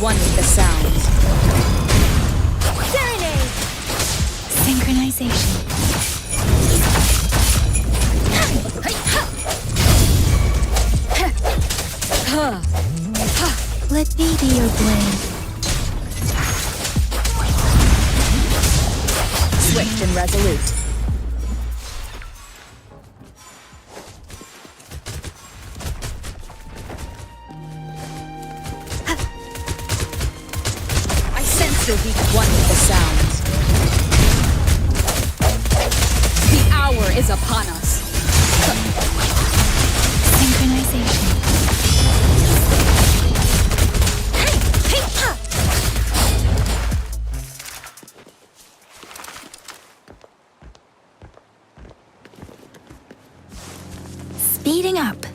One with the sound. Serenade! Synchronization. Let me be your blade. Swift and resolute. You'll be one with the sound. The hour is upon us. Synchronization. Speeding up.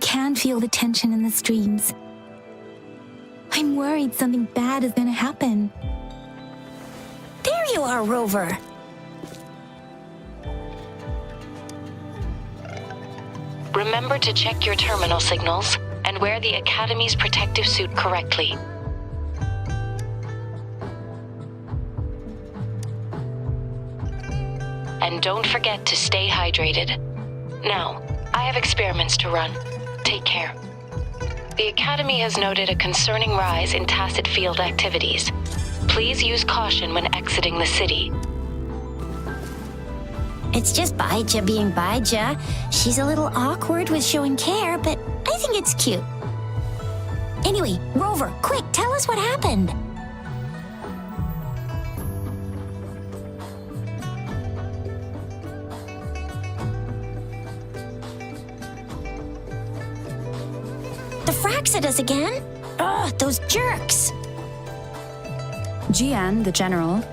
can feel the tension in the streams. I'm worried something bad is gonna happen. There you are, Rover. Remember to check your terminal signals and wear the Academy's protective suit correctly. And don't forget to stay hydrated. Now, I have experiments to run. Take care. The Academy has noted a concerning rise in tacit field activities. Please use caution when exiting the city. It's just Baija being Baija. She's a little awkward with showing care, but I think it's cute. Anyway, Rover, quick, tell us what happened. The Fraxidus again? Ugh, those jerks. Jian, the general,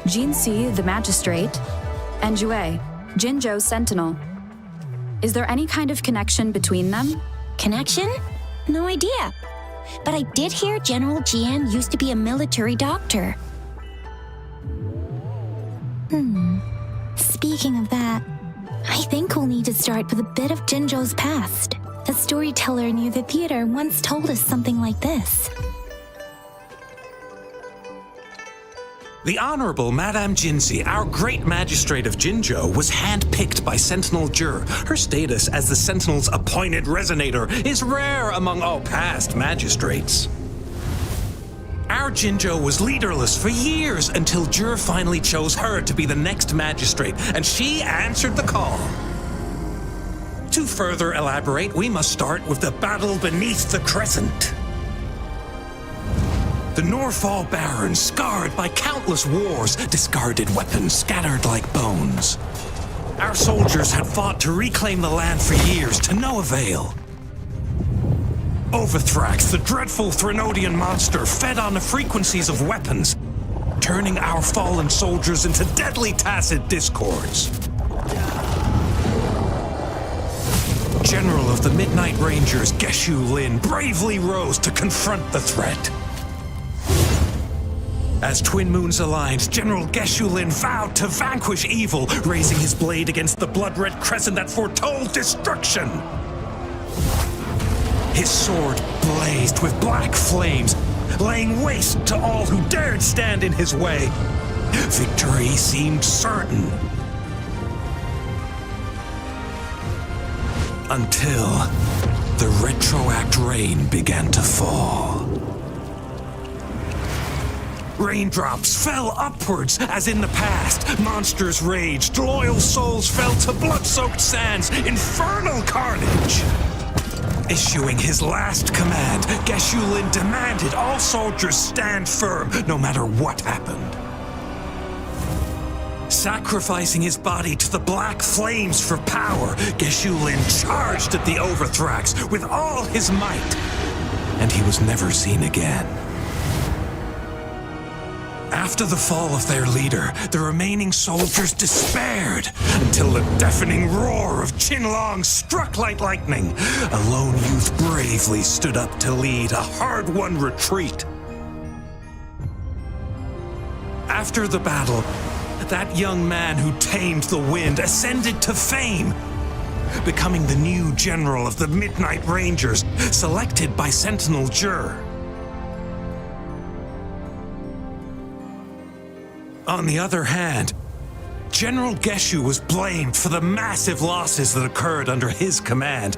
Jinsi, the magistrate, and Jue, Jinzhou's sentinel. Is there any kind of connection between them? Connection? No idea. But I did hear General Jian used to be a military doctor. Speaking of that, I think we'll need to start with a bit of Jinzhou's past. A storyteller near the theater once told us something like this. The Honorable Madame Jinzi, our great magistrate of Jinzhou, was handpicked by Sentinel Jur. Her status as the Sentinel's appointed resonator is rare among all past magistrates. Our Jinzhou was leaderless for years until Jur finally chose her to be the next magistrate, and she answered the call. To further elaborate, we must start with the battle beneath the crescent. The Norfall Barons, scarred by countless wars, discarded weapons scattered like bones. Our soldiers had fought to reclaim the land for years, to no avail. Overthrax, the dreadful Threnodian monster, fed on the frequencies of weapons, turning our fallen soldiers into deadly tacit discords. General of the Midnight Rangers, Geshu Lin, bravely rose to confront the threat. As Twin Moons aligned, General Geshu Lin vowed to vanquish evil, raising his blade against the blood-red crescent that foretold destruction. His sword blazed with black flames, laying waste to all who dared stand in his way. Victory seemed certain. Until the retroact rain began to fall. Raindrops fell upwards as in the past. Monsters raged, loyal souls fell to blood-soaked sands, infernal carnage. Issuing his last command, Geshu Lin demanded all soldiers stand firm, no matter what happened. Sacrificing his body to the black flames for power, Geshu Lin charged at the Overthrax with all his might, and he was never seen again. After the fall of their leader, the remaining soldiers despaired until the deafening roar of Qinlong struck like lightning. A lone youth bravely stood up to lead a hard-won retreat. After the battle, that young man who tamed the wind ascended to fame, becoming the new general of the Midnight Rangers, selected by Sentinel Jur. On the other hand, General Geshu was blamed for the massive losses that occurred under his command,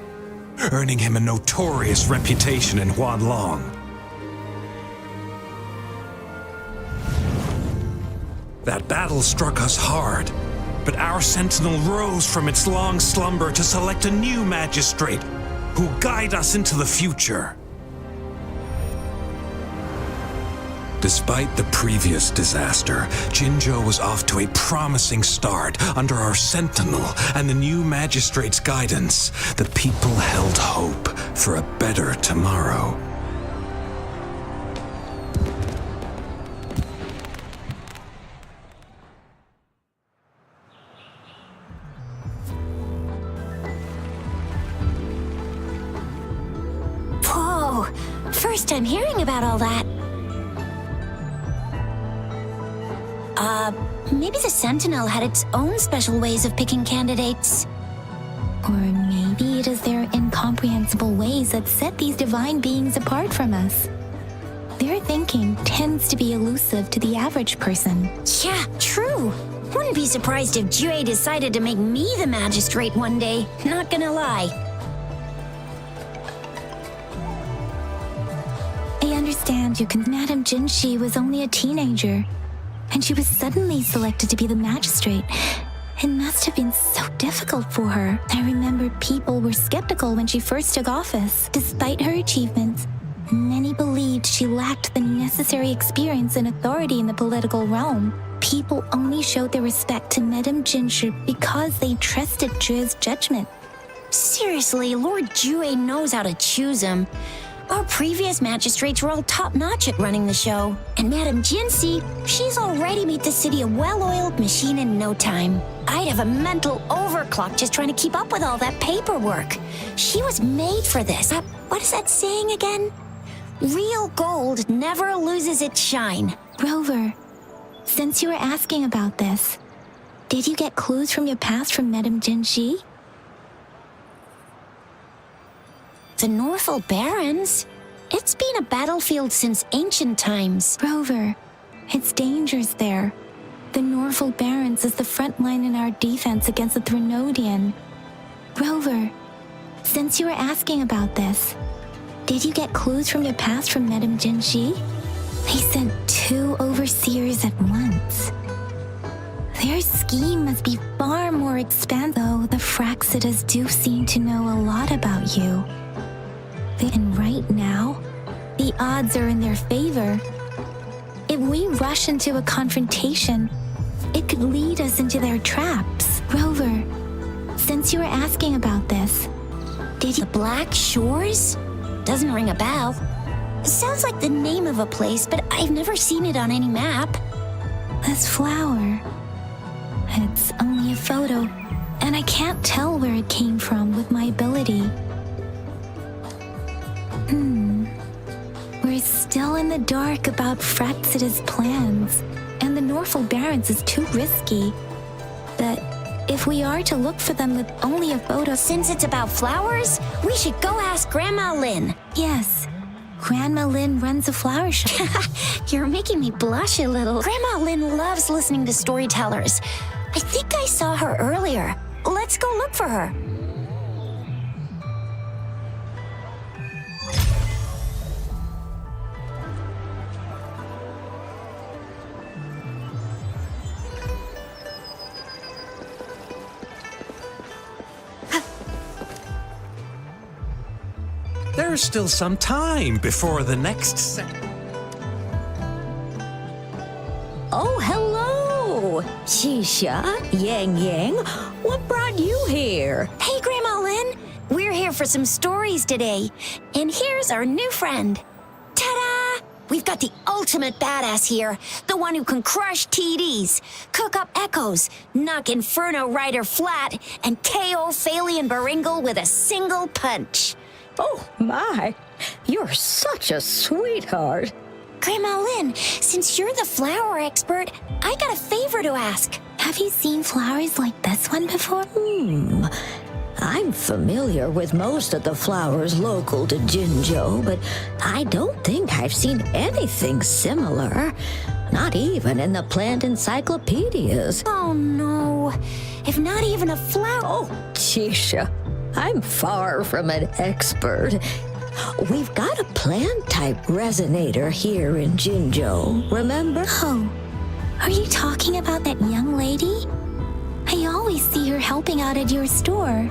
earning him a notorious reputation in Huanlong. That battle struck us hard, but our sentinel rose from its long slumber to select a new magistrate who'll guide us into the future. Despite the previous disaster, Jinzhou was off to a promising start. Under our sentinel and the new magistrate's guidance, the people held hope for a better tomorrow. first time hearing about all that. Maybe the Sentinel had its own special ways of picking candidates. Or maybe it is their incomprehensible ways that set these divine beings apart from us. Their thinking tends to be elusive to the average person. Yeah, true. Wouldn't be surprised if Jue decided to make me the magistrate one day. Not gonna lie. I understand you can. Madame Jinshi was only a teenager, and she was suddenly selected to be the magistrate. It must have been so difficult for her. I remember people were skeptical when she first took office. Despite her achievements, many believed she lacked the necessary experience and authority in the political realm. People only showed their respect to Madame Jinshi because they trusted Jue's judgment. Seriously, Lord Jue knows how to choose him. Our previous magistrates were all top-notch at running the show. And Madame Jinshi, she's already made the city a well-oiled machine in no time. I'd have a mental overclock just trying to keep up with all that paperwork. She was made for this. What is that saying again? Real gold never loses its shine. Rover, since you were asking about this, did you get clues from your past from Madame Jinshi? The Northel Barrens? It's been a battlefield since ancient times. Rover, it's dangerous there. The Northel Barrens is the front line in our defense against the Threnodian. Rover, since you were asking about this, did you get clues from your past from Madame Jinshi? They sent 2 overseers at once. Their scheme must be far more expansive, though the Fraxidas do seem to know a lot about you. And right now, the odds are in their favor. If we rush into a confrontation, it could lead us into their traps. Rover, since you were asking about this, did you... The Black Shores? Doesn't ring a bell. Sounds like the name of a place, but I've never seen it on any map. This flower, it's only a photo, and I can't tell where it came from with my ability. We're still in the dark about Fraxida's plans, and the Northel Barrens is too risky. But if we are to look for them with only a photo... Since it's about flowers, we should go ask Grandma Lynn. Yes, Grandma Lynn runs a flower shop. You're making me blush a little. Grandma Lynn loves listening to storytellers. I think I saw her earlier. Let's go look for her. There's still some time before the next Oh, hello! Shisha, Yang Yang, what brought you here? Hey, Grandma Lynn. We're here for some stories today. And here's our new friend. Ta-da! We've got the ultimate badass here. The one who can crush TDs, cook up echoes, knock Inferno Rider flat, and KO Phalian Baringle with a single punch. Oh, my. You're such a sweetheart. Grandma Lynn, since you're the flower expert, I got a favor to ask. Have you seen flowers like this one before? I'm familiar with most of the flowers local to Jinzhou, but I don't think I've seen anything similar. Not even in the plant encyclopedias. Oh, no. If not even a flower... Oh, Chisha, I'm far from an expert. We've got a plant-type resonator here in Jinzhou, remember? Oh, are you talking about that young lady? I always see her helping out at your store.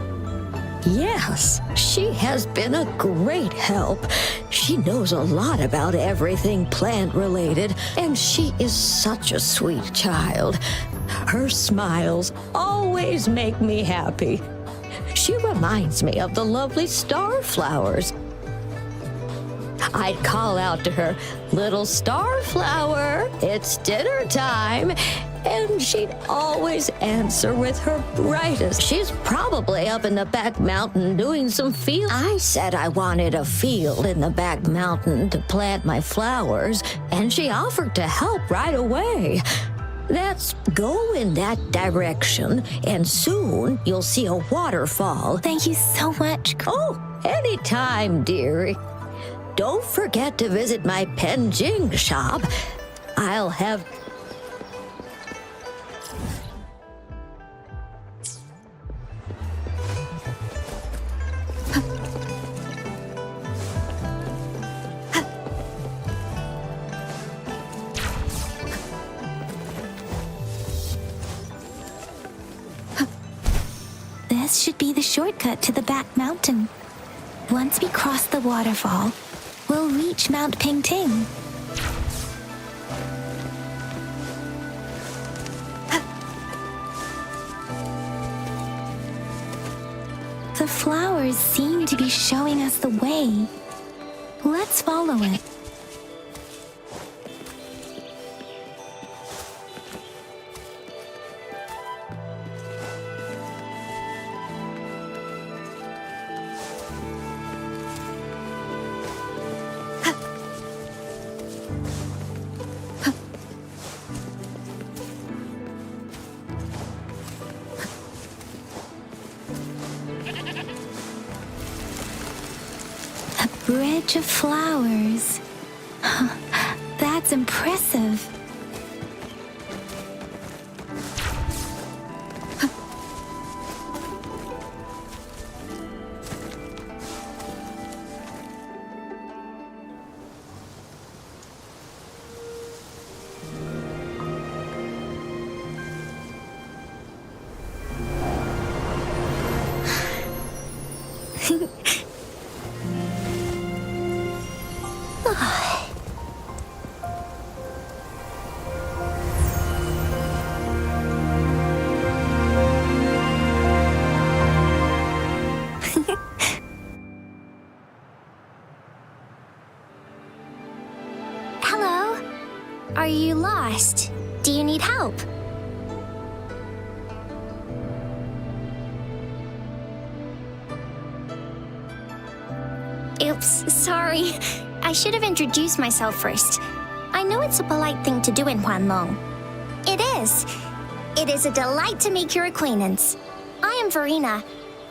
Yes, she has been a great help. She knows a lot about everything plant-related, and she is such a sweet child. Her smiles always make me happy. She reminds me of the lovely star flowers. I'd call out to her, "Little star flower, it's dinner time," And she'd always answer with her brightest. She's probably up in the back mountain doing some field. I said I wanted a field in the back mountain to plant my flowers, and she offered to help right away. Let's go in that direction, and soon you'll see a waterfall. Thank you so much. Oh, anytime, dearie. Don't forget to visit my Penjing shop. I'll have... This should be the shortcut to the back mountain. Once we cross the waterfall, we'll reach Mount Pingting. The flowers seem to be showing us the way. Let's follow it. Bridge of flowers. That's impressive. Hello? Are you lost? Do you need help? Oops, sorry. I should have introduced myself first. I know it's a polite thing to do in Huanlong. It is. It is a delight to make your acquaintance. I am Verena.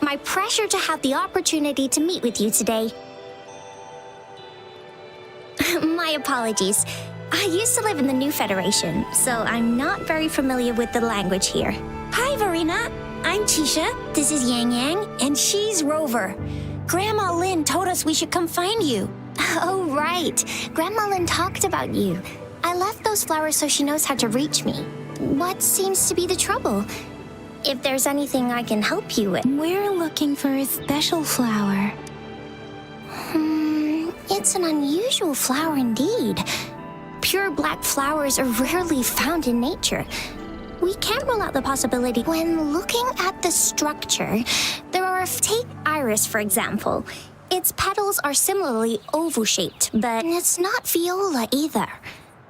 My pleasure to have the opportunity to meet with you today. My apologies. I used to live in the New Federation, so I'm not very familiar with the language here. Hi, Verena. I'm Tisha. This is Yang Yang, and she's Rover. Grandma Lynn told us we should come find you. Oh, right. Grandma Lynn talked about you. I left those flowers so she knows how to reach me. What seems to be the trouble? If there's anything I can help you with. We're looking for a special flower. It's an unusual flower indeed. Pure black flowers are rarely found in nature. We can't rule out the possibility. When looking at the structure, take iris, for example. Its petals are similarly oval-shaped, but it's not viola either.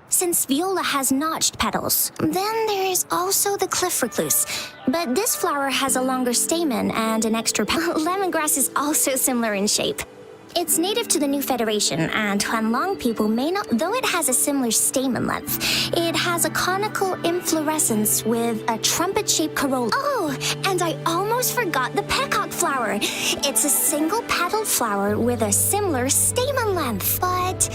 Since viola has notched petals. Then there is also the cliff recluse, but this flower has a longer stamen and an extra petal. Lemongrass is also similar in shape. It's native to the New Federation, and Huanlong people may not, though it has a similar stamen length. It has a conical inflorescence with a trumpet-shaped corolla. Oh, and I almost forgot the peacock flower. It's a single-petaled flower with a similar stamen length, but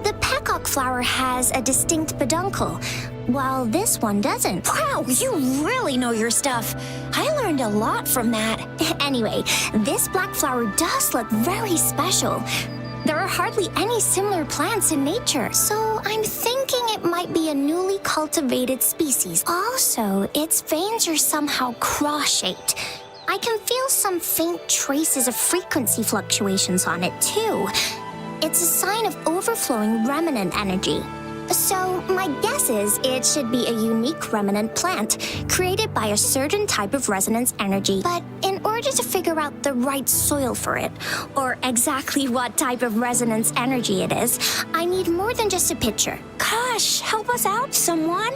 the peacock flower has a distinct peduncle, while this one doesn't. Wow, you really know your stuff. I learned a lot from that. Anyway, this black flower does look very special. There are hardly any similar plants in nature, so I'm thinking it might be a newly cultivated species. Also, its veins are somehow cross-shaped. I can feel some faint traces of frequency fluctuations on it, too. It's a sign of overflowing remnant energy. So, my guess is it should be a unique remnant plant, created by a certain type of resonance energy. But in order to figure out the right soil for it, or exactly what type of resonance energy it is, I need more than just a picture. Gosh, help us out, someone!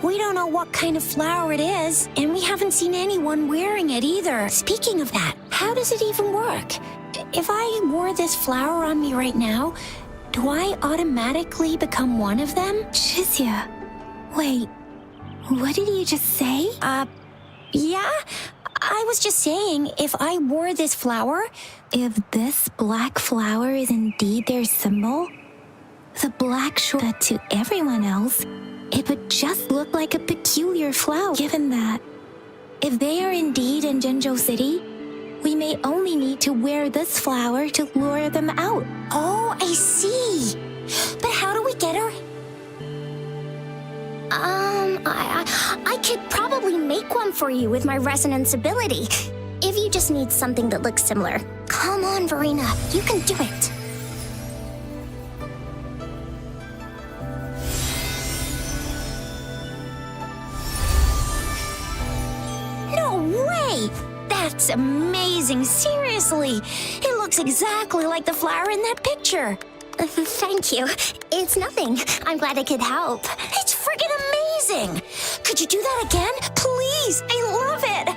We don't know what kind of flower it is, and we haven't seen anyone wearing it either. Speaking of that, how does it even work? If I wore this flower on me right now, do I automatically become one of them? Shizia, wait, what did you just say? Yeah? I was just saying, if I wore this flower... If this black flower is indeed their symbol, the black shore that to everyone else, it would just look like a peculiar flower. Given that, if they are indeed in Jinzhou City, we may only need to wear this flower to lure them out. Oh, I see. But how do we get her? I could probably make one for you with my resonance ability. If you just need something that looks similar. Come on, Verena, you can do it. No way! That's amazing, seriously. It looks exactly like the flower in that picture. Thank you. It's nothing. I'm glad I could help. It's friggin' amazing! Could you do that again? Please! I love it!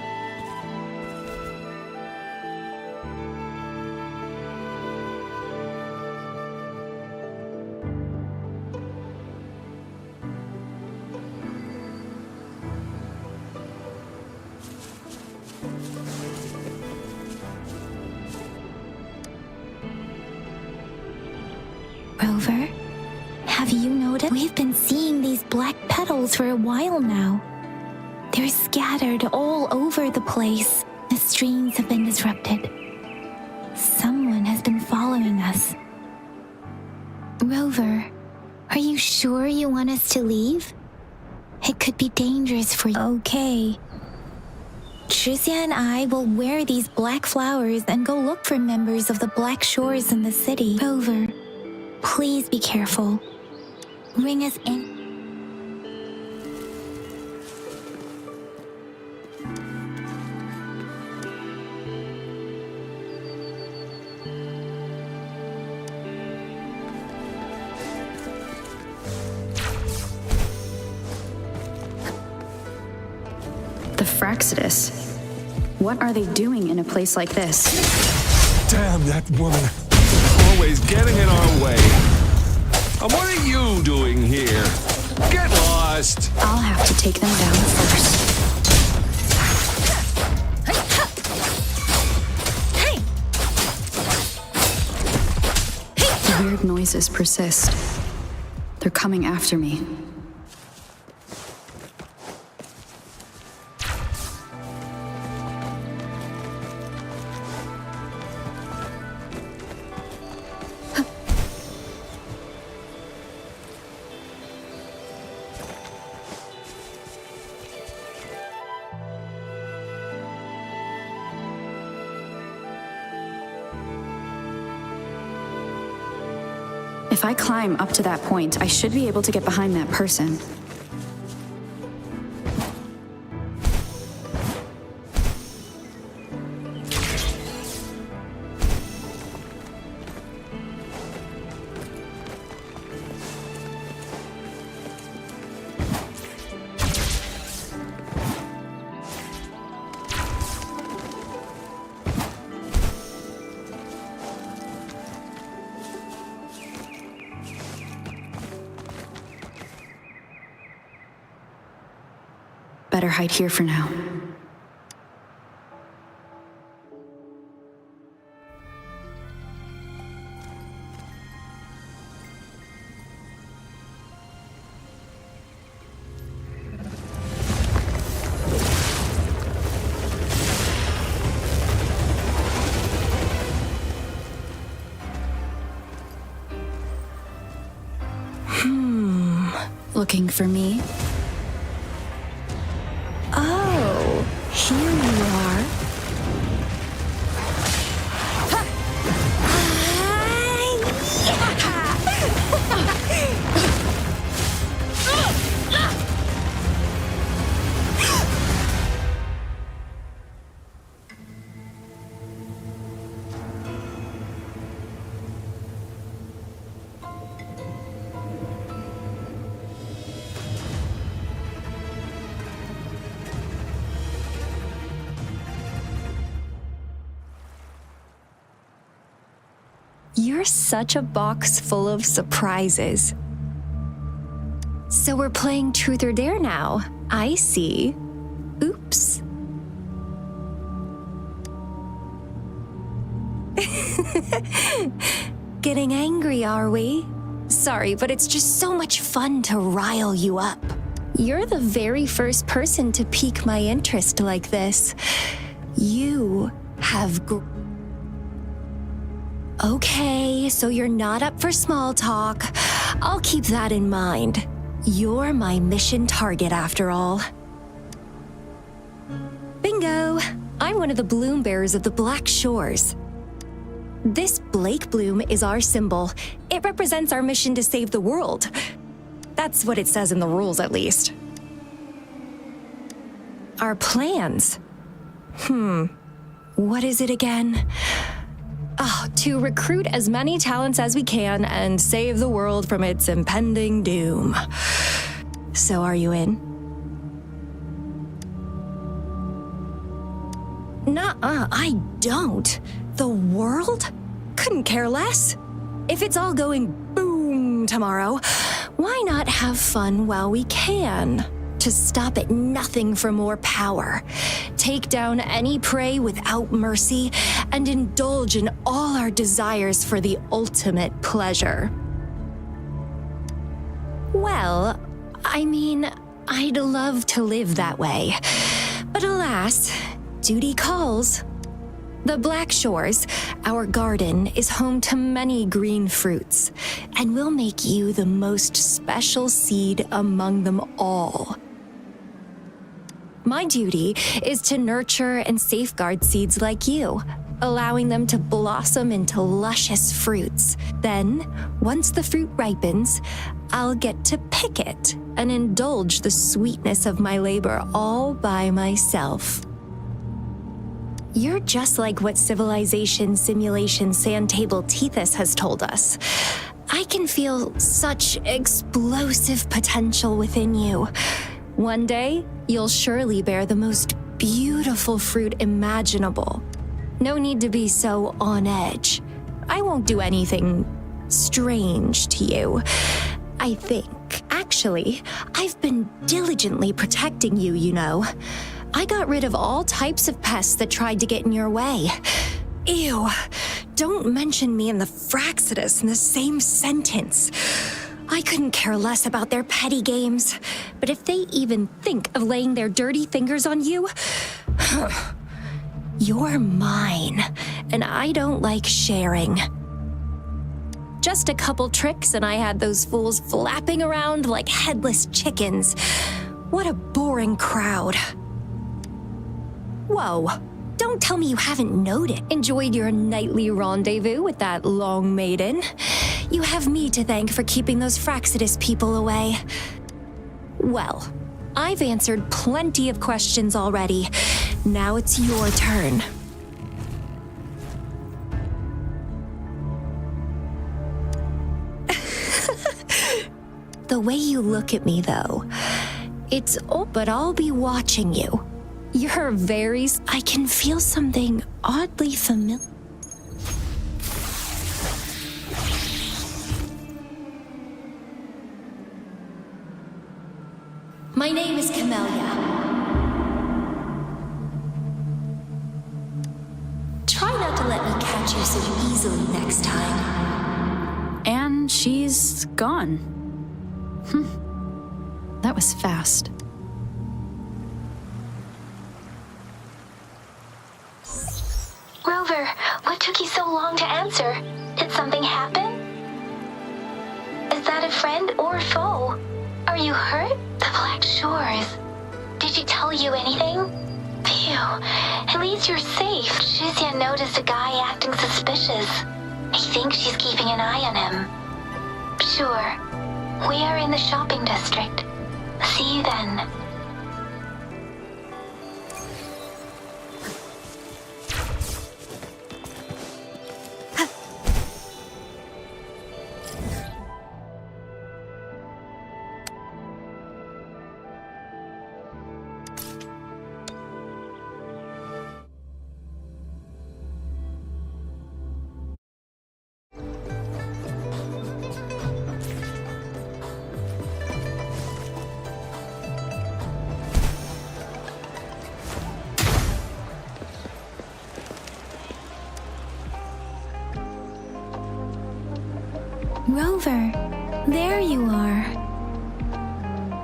Rover, have you noticed? We've been seeing these black petals for a while now. They're scattered all over the place. The streams have been disrupted. Someone has been following us. Rover, are you sure you want us to leave? It could be dangerous for you. Okay. Shizia and I will wear these black flowers and go look for members of the Black Shores in the city. Rover, please be careful. Ring us in. The Fraxidus. What are they doing in a place like this? Damn that woman. Always getting in our way. And what are you doing here? Get lost! I'll have to take them down first. The weird noises persist. They're coming after me. If I climb up to that point, I should be able to get behind that person. Better hide here for now. Looking for me? Oh, here you are. You're such a box full of surprises. So we're playing Truth or Dare now. I see. Oops. Getting angry, are we? Sorry, but it's just so much fun to rile you up. You're the very first person to pique my interest like this. You have Okay, so you're not up for small talk. I'll keep that in mind. You're my mission target after all. Bingo! I'm one of the bloom bearers of the Black Shores. This Blake bloom is our symbol. It represents our mission to save the world. That's what it says in the rules, at least. Our plans? What is it again? To recruit as many talents as we can and save the world from its impending doom. So are you in? Nuh-uh, I don't. The world? Couldn't care less. If it's all going boom tomorrow, why not have fun while we can? To stop at nothing for more power, take down any prey without mercy, and indulge in all our desires for the ultimate pleasure. Well, I mean, I'd love to live that way. But alas, duty calls. The Black Shores, our garden, is home to many green fruits, and we'll make you the most special seed among them all. My duty is to nurture and safeguard seeds like you, allowing them to blossom into luscious fruits. Then, once the fruit ripens, I'll get to pick it and indulge the sweetness of my labor all by myself. You're just like what Civilization Simulation Sandtable Tethys has told us. I can feel such explosive potential within you. One day, you'll surely bear the most beautiful fruit imaginable. No need to be so on edge. I won't do anything strange to you. I think, actually, I've been diligently protecting you, you know. I got rid of all types of pests that tried to get in your way. Ew, don't mention me and the Fraxidus in the same sentence. I couldn't care less about their petty games, but if they even think of laying their dirty fingers on you, you're mine, and I don't like sharing. Just a couple tricks and I had those fools flapping around like headless chickens. What a boring crowd. Whoa, don't tell me you haven't enjoyed your nightly rendezvous with that long maiden. You have me to thank for keeping those Fraxidus people away. Well, I've answered plenty of questions already. Now it's your turn. The way you look at me, though, but I'll be watching you. You're I can feel something oddly familiar. My name is Camellia. Try not to let me catch you so easily next time. And she's gone. That was fast. Rover, what took you so long to answer? Did something happen? Is that a friend or a foe? Are you hurt? The Black Shores. Did she tell you anything? Phew, at least you're safe. Shizia noticed a guy acting suspicious. I think she's keeping an eye on him. Sure. We are in the shopping district. See you then. Rover, there you are.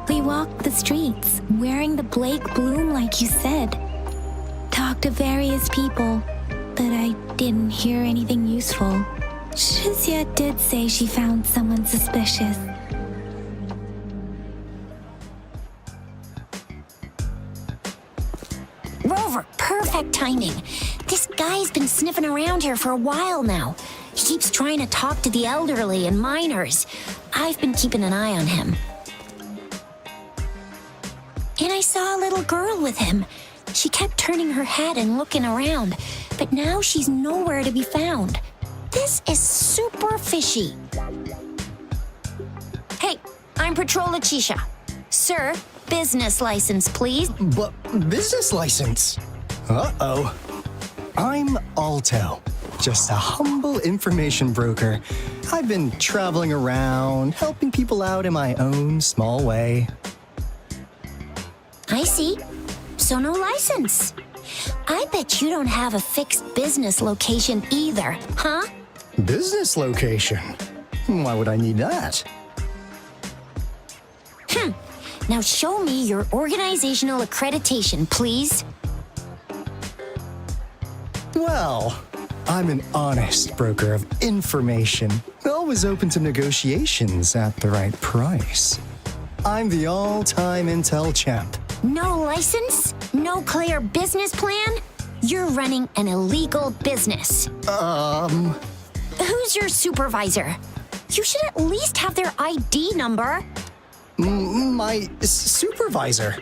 We walked the streets, wearing the Blake bloom like you said. Talked to various people, but I didn't hear anything useful. Shizia did say she found someone suspicious. Rover, perfect timing. This guy's been sniffing around here for a while now. He keeps trying to talk to the elderly and minors. I've been keeping an eye on him. And I saw a little girl with him. She kept turning her head and looking around, but now she's nowhere to be found. This is super fishy. Hey, I'm Patrola Chisha. Sir, business license, please. But business license? Uh-oh. I'm Alto, just a humble information broker. I've been traveling around, helping people out in my own small way. I see. So no license. I bet you don't have a fixed business location either, huh? Business location? Why would I need that? Now show me your organizational accreditation, please. Well, I'm an honest broker of information, always open to negotiations at the right price. I'm the all-time intel champ. No license? No clear business plan? You're running an illegal business. Who's your supervisor? You should at least have their ID number. My supervisor.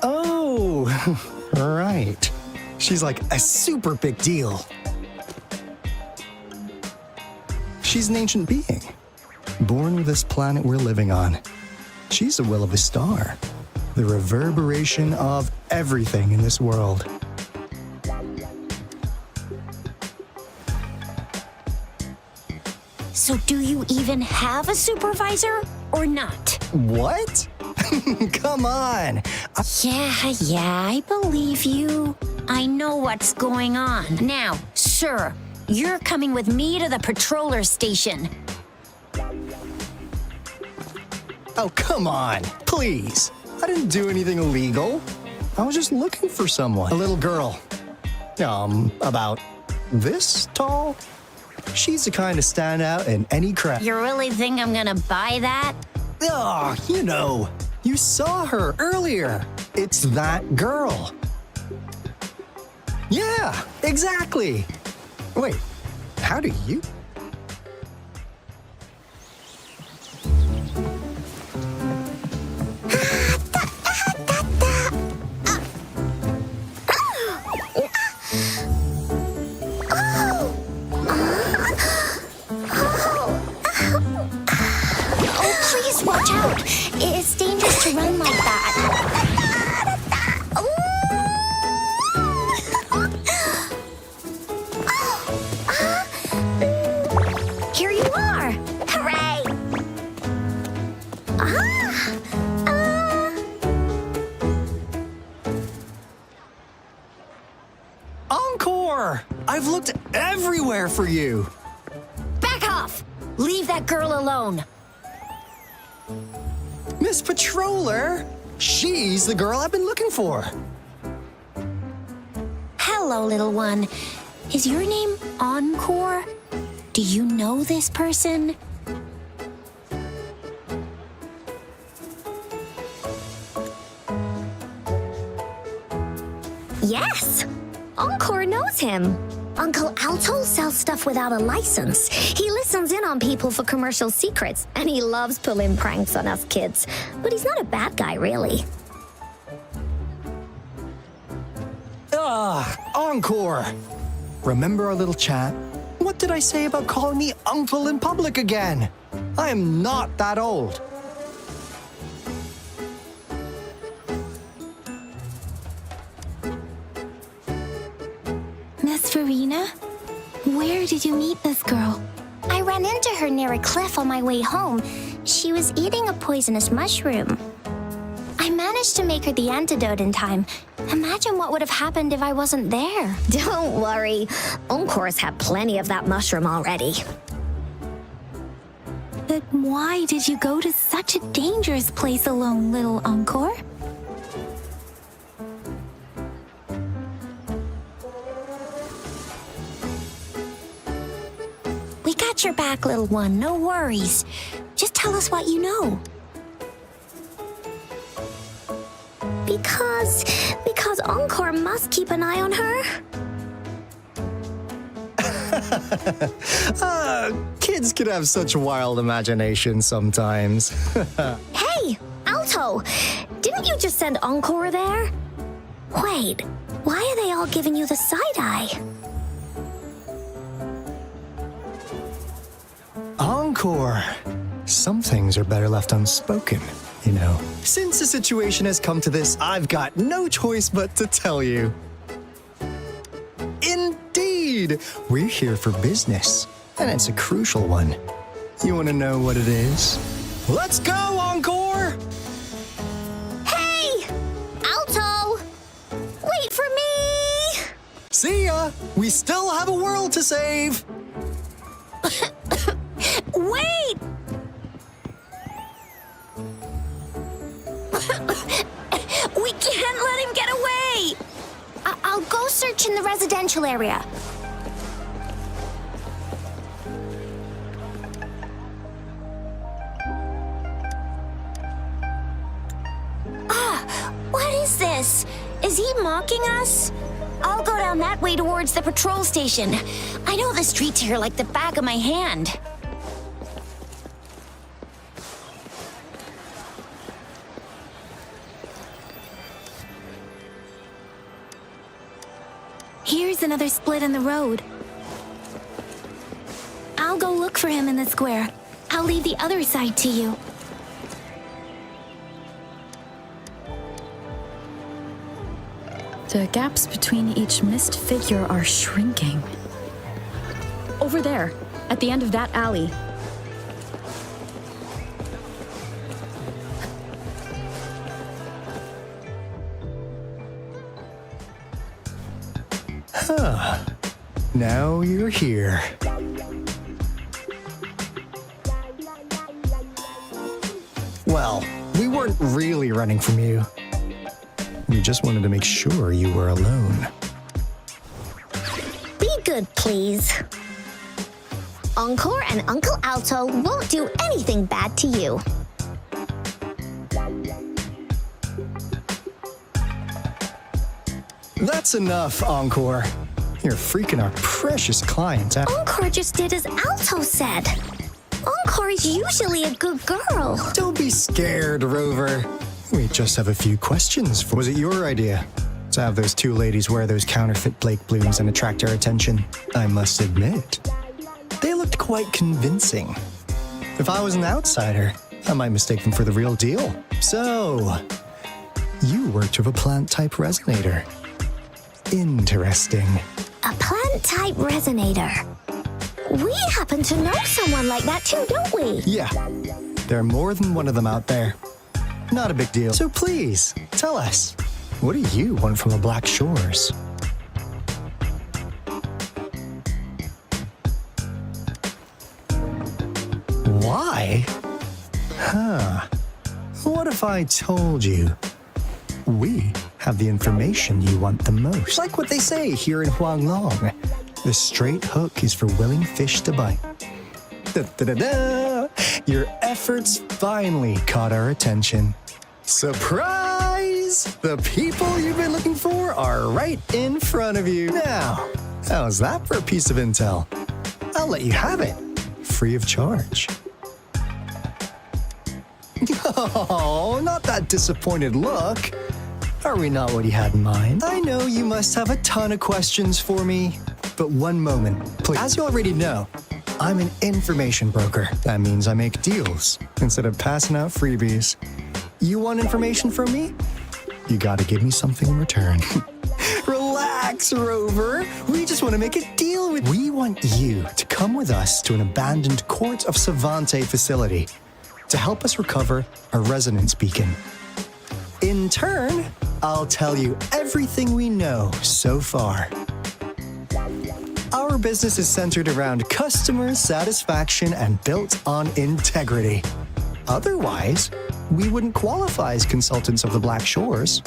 Oh, right. She's like a super big deal. She's an ancient being, born with this planet we're living on. She's a will of a star, the reverberation of everything in this world. So do you even have a supervisor or not? What? Come on. Yeah, I believe you. I know what's going on. Now, sir, you're coming with me to the patroller station. Oh, come on, please. I didn't do anything illegal. I was just looking for someone. A little girl. About this tall. She's the kind to stand out in any crowd. You really think I'm gonna buy that? Oh, you saw her earlier. It's that girl. Yeah, exactly. Wait, how do you? Please watch out. It's dangerous to run like that. Here you are. Hooray. Encore! I've looked everywhere for you. Back off. Leave that girl alone. Miss Patroller, she's the girl I've been looking for. Hello, little one. Is your name Encore? Do you know this person? Yes, Encore knows him. Uncle Alto sells stuff without a license. He listens in on people for commercial secrets, and he loves pulling pranks on us kids. But he's not a bad guy, really. Encore! Remember our little chat? What did I say about calling me uncle in public again? I am not that old. Miss Farina, where did you meet this girl? I ran into her near a cliff on my way home. She was eating a poisonous mushroom. I managed to make her the antidote in time. Imagine what would have happened if I wasn't there. Don't worry. Encore's had plenty of that mushroom already. But why did you go to such a dangerous place alone, little Encore? We got your back, little one. No worries. Just tell us what you know. Because Encore must keep an eye on her. Kids can have such wild imaginations sometimes. Hey, Alto! Didn't you just send Encore there? Wait, why are they all giving you the side-eye? Encore. Some things are better left unspoken, you know. Since the situation has come to this, I've got no choice but to tell you. Indeed! We're here for business, and it's a crucial one. You want to know what it is? Let's go, Encore! Hey! Alto! Wait for me! See ya! We still have a world to save! Wait! We can't let him get away! I'll go search in the residential area. What is this? Is he mocking us? I'll go down that way towards the patrol station. I know the streets here like the back of my hand. Here's another split in the road. I'll go look for him in the square. I'll leave the other side to you. The gaps between each missed figure are shrinking. Over there, at the end of that alley. Now you're here. Well, we weren't really running from you. We just wanted to make sure you were alone. Be good, please. Encore and Uncle Alto won't do anything bad to you. That's enough, Encore. You're freaking our precious client out. Encore just did as Alto said. Encore is usually a good girl. Don't be scared, Rover. We just have a few questions. Was it your idea to have those two ladies wear those counterfeit Blake blooms and attract our attention? I must admit, they looked quite convincing. If I was an outsider, I might mistake them for the real deal. So, you worked with a plant-type resonator. Interesting. A plant-type resonator. We happen to know someone like that too, don't we? Yeah, there are more than one of them out there. Not a big deal. So please, tell us, what do you want from the Black Shores? Why? What if I told you we have the information you want the most? Like what they say here in Huanglong, the straight hook is for willing fish to bite. Da-da-da-da! Your efforts finally caught our attention. Surprise! The people you've been looking for are right in front of you. Now, how's that for a piece of intel? I'll let you have it, free of charge. Oh, not that disappointed look. Are we not what you had in mind? I know you must have a ton of questions for me, but one moment, please. As you already know, I'm an information broker. That means I make deals instead of passing out freebies. You want information from me? You gotta give me something in return. Relax, Rover. We just want to make a deal with... We want you to come with us to an abandoned Court of Savante facility to help us recover a resonance beacon. In turn, I'll tell you everything we know so far. Our business is centered around customer satisfaction and built on integrity. Otherwise, we wouldn't qualify as consultants of the Black Shores.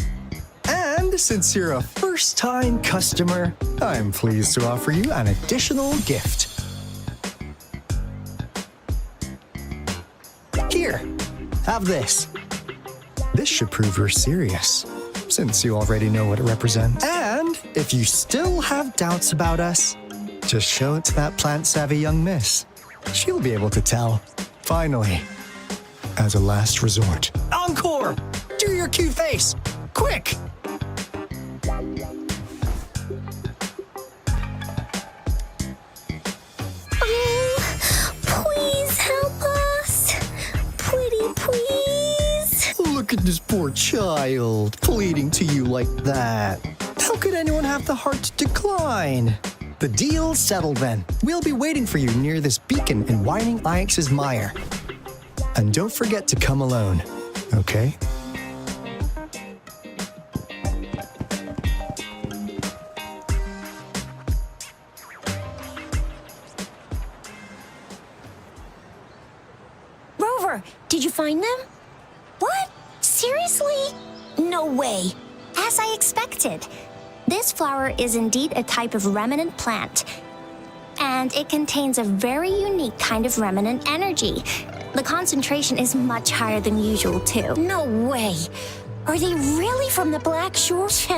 And since you're a first-time customer, I'm pleased to offer you an additional gift. Here, have this. This should prove you're serious, since you already know what it represents. And if you still have doubts about us, just show it to that plant-savvy young miss. She'll be able to tell. Finally, as a last resort. Encore! Do your cute face! Quick! Please help us. Pretty please. Look at this poor child, pleading to you like that. How could anyone have the heart to decline? The deal's settled then. We'll be waiting for you near this beacon in Whining Ix's Mire. And don't forget to come alone, okay? Rover, did you find them? What? Seriously? No way. As I expected. This flower is indeed a type of remnant plant. And it contains a very unique kind of remnant energy. The concentration is much higher than usual, too. No way. Are they really from the Black Shores?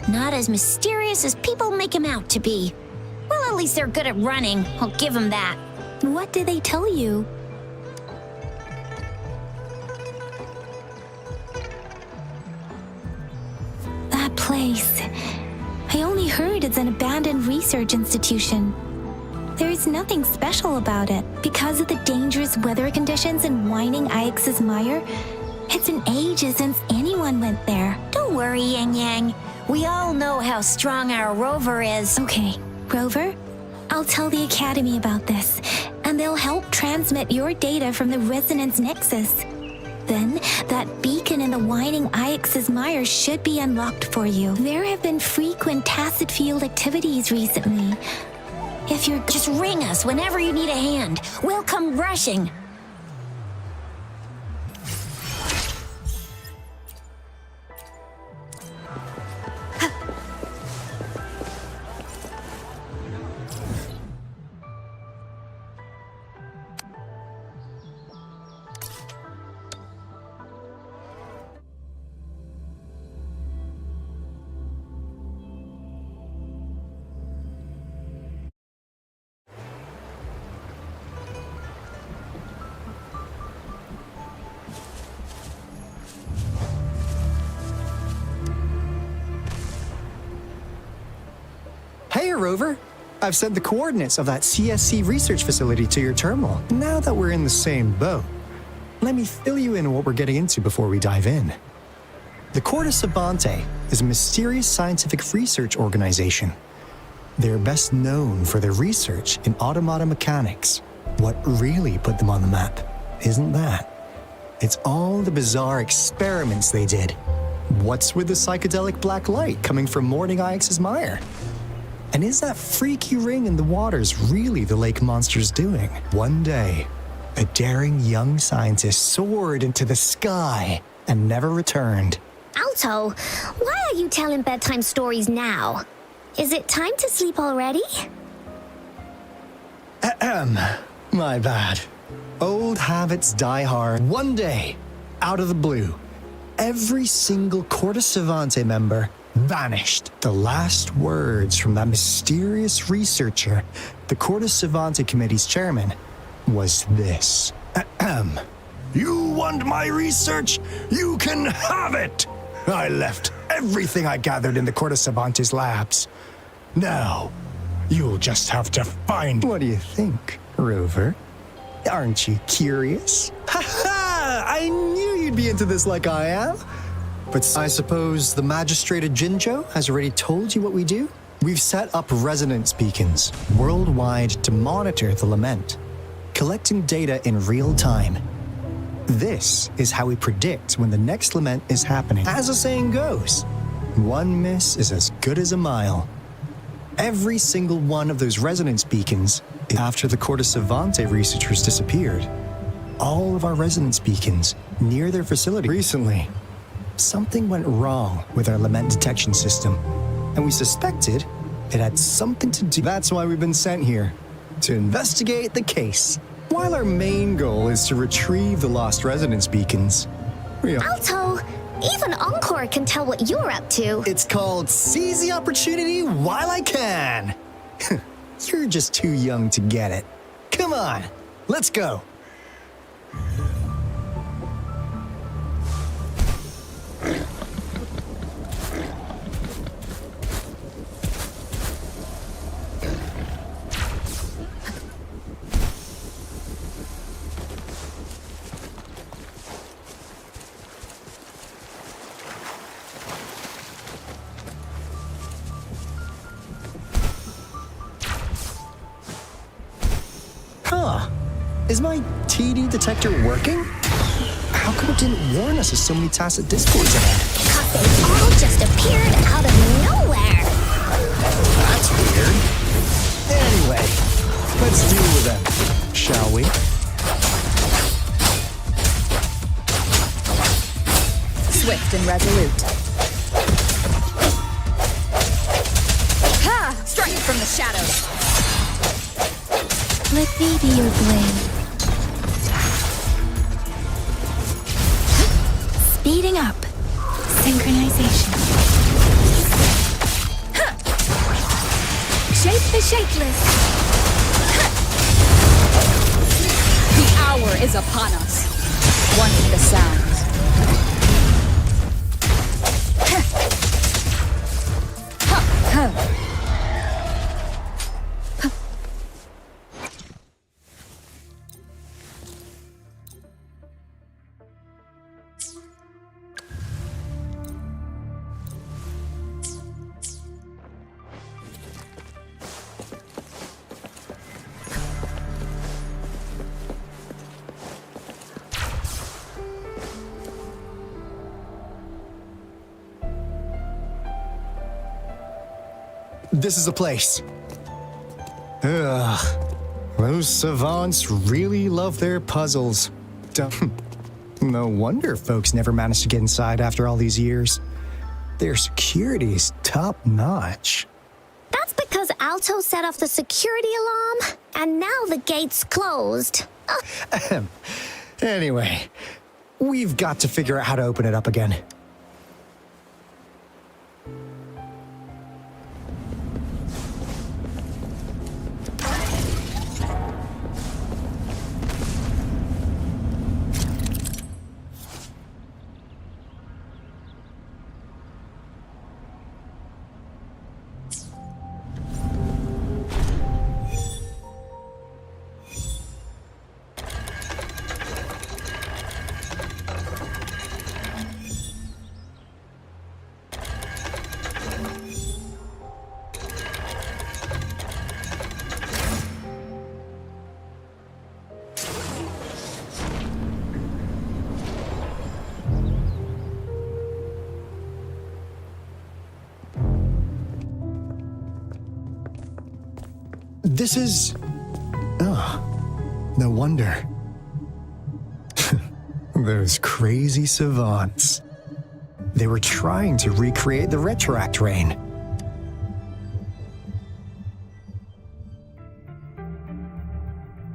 Not as mysterious as people make them out to be. Well, at least they're good at running. I'll give them that. What did they tell you? That place. I only heard it's an abandoned research institution. There is nothing special about it. Because of the dangerous weather conditions in Whining Ix's Mire, it's been ages since anyone went there. Don't worry, Yang Yang. We all know how strong our Rover is. Okay, Rover, I'll tell the Academy about this, and they'll help transmit your data from the Resonance Nexus. Then, that beacon in the Whining Ix's Mire should be unlocked for you. There have been frequent tacit field activities recently. If you're... Just ring us whenever you need a hand. We'll come rushing. Hey, Rover. I've sent the coordinates of that CSC research facility to your terminal. Now that we're in the same boat, let me fill you in on what we're getting into before we dive in. The Corda Savante is a mysterious scientific research organization. They're best known for their research in automata mechanics. What really put them on the map isn't that. It's all the bizarre experiments they did. What's with the psychedelic black light coming from Whining Ix's Mire? And is that freaky ring in the waters really the lake monster's doing? One day, a daring young scientist soared into the sky and never returned. Alto, why are you telling bedtime stories now? Is it time to sleep already? My bad. Old habits die hard. One day, out of the blue, every single Corda Savante member vanished. The last words from that mysterious researcher, the Corda Savante Committee's chairman, was this. You want my research? You can have it! I left everything I gathered in the Corda Savante's labs. Now, you'll just have to find... What do you think, Rover? Aren't you curious? Ha-ha! I knew you'd be into this like I am. But I suppose the magistrate at Jinzhou has already told you what we do? We've set up resonance beacons worldwide to monitor the lament, collecting data in real time. This is how we predict when the next lament is happening. As the saying goes, one miss is as good as a mile. Every single one of those resonance beacons, after the Corte Savante researchers disappeared, all of our resonance beacons near their facility. Recently, something went wrong with our lament detection system, and we suspected it had something to do. That's why we've been sent here, to investigate the case. While our main goal is to retrieve the lost resonance beacons, Alto, even Encore can tell what you're up to. It's called seize the opportunity while I can. You're just too young to get it. Come on, let's go. Is my TD detector working? How come it didn't warn us of so many tacit discords ahead? Cause they all just appeared out of nowhere. That's weird. Anyway, let's deal with them, shall we? Swift and resolute. Ha! Strike from the shadows. Let me be your blade. Speeding up. Synchronization. Shape the shapeless. The hour is upon us. One with the sounds. This is a place. Ugh. Those savants really love their puzzles. No wonder folks never managed to get inside after all these years. Their security is top-notch. That's because Alto set off the security alarm, and now the gate's closed. Anyway, we've got to figure out how to open it up again. This is... Oh, no wonder. Those crazy savants. They were trying to recreate the retroact rain.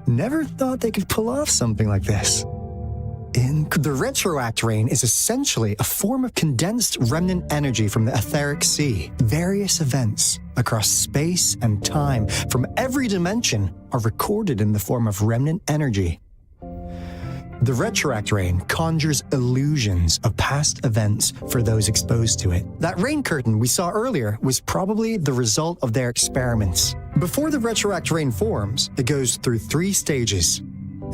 Never thought they could pull off something like this. The retroact rain is essentially a form of condensed remnant energy from the etheric sea. Various events across space and time from every dimension are recorded in the form of remnant energy. The retroact rain conjures illusions of past events for those exposed to it. That rain curtain we saw earlier was probably the result of their experiments. Before the retroact rain forms, it goes through 3 stages.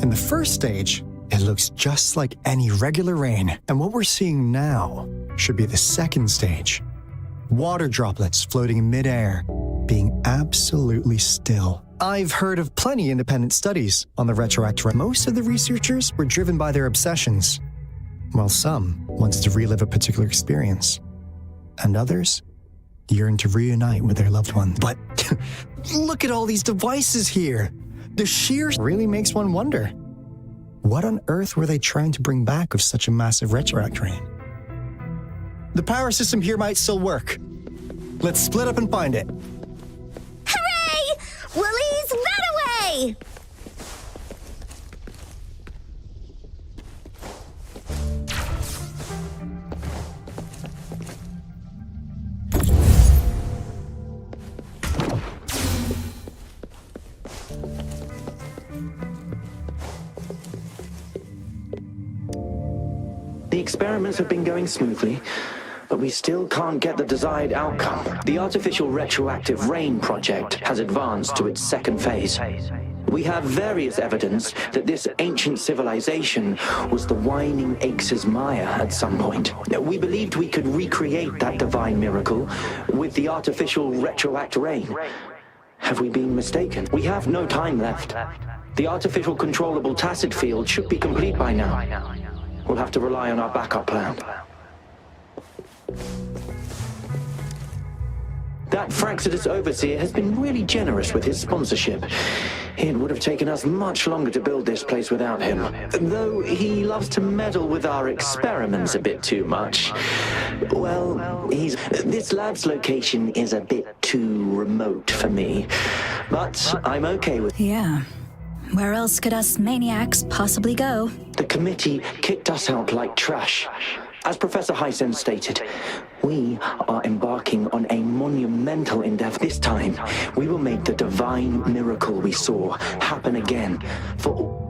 In the first stage, it looks just like any regular rain, and what we're seeing now should be the second stage. Water droplets floating in midair, being absolutely still. I've heard of plenty independent studies on the retroact rain. Most of the researchers were driven by their obsessions, while some wanted to relive a particular experience, and others yearn to reunite with their loved one. But look at all these devices here. The sheer really makes one wonder. What on earth were they trying to bring back with such a massive retroact rain? The power system here might still work. Let's split up and find it. Hooray! Woolies, that away! The experiments have been going smoothly, but we still can't get the desired outcome. The artificial retroactive rain project has advanced to its second phase. We have various evidence that this ancient civilization was the Whining Aches' Maya at some point. We believed we could recreate that divine miracle with the artificial retroact rain. Have we been mistaken? We have no time left. The artificial controllable tacit field should be complete by now. We'll have to rely on our backup plan. That Fraxidus Overseer has been really generous with his sponsorship. It would have taken us much longer to build this place without him, though he loves to meddle with our experiments a bit too much. Well, this lab's location is a bit too remote for me, but I'm okay with... Yeah. Where else could us maniacs possibly go? The committee kicked us out like trash. As Professor Hysen stated, we are embarking on a monumental endeavor. This time, we will make the divine miracle we saw happen again for all.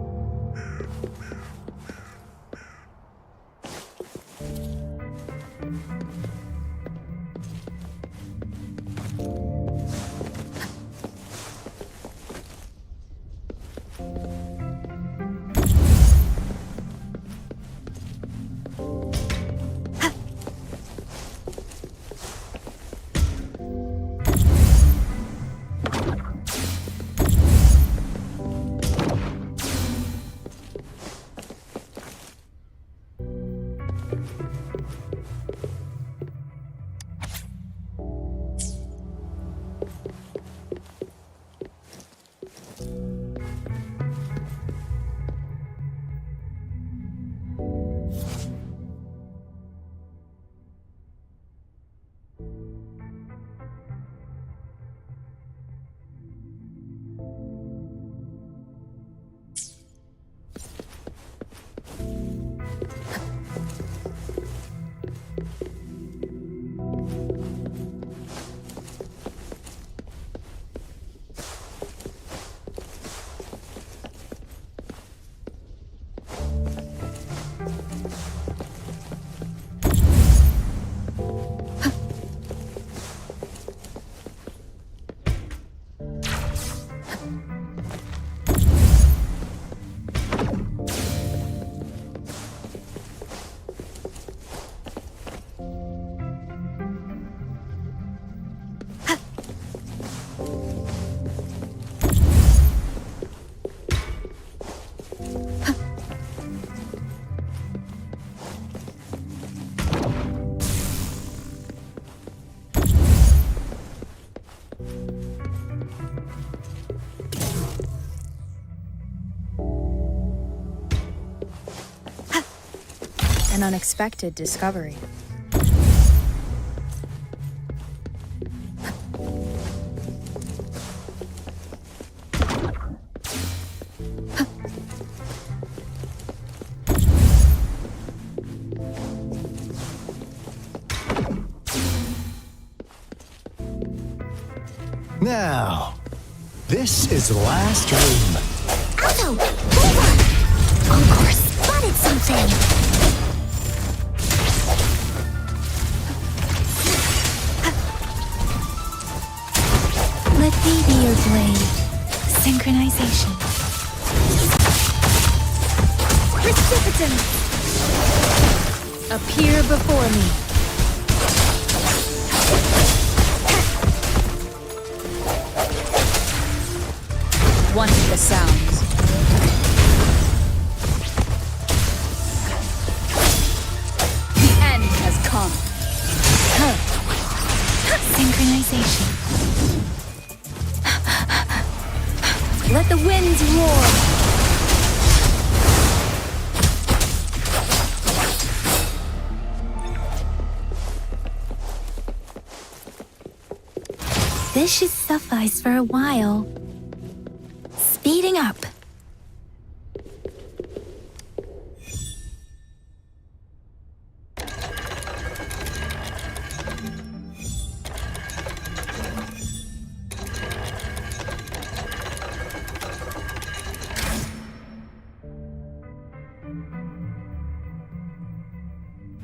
An unexpected discovery. Now, this is the last room. Alto, hold on! Encore spotted something! Let me be your blade. Synchronization. Precipitant! Appear before me. One with the sounds. The end has come. Synchronization. winds roar. This should suffice for a while. Speeding up.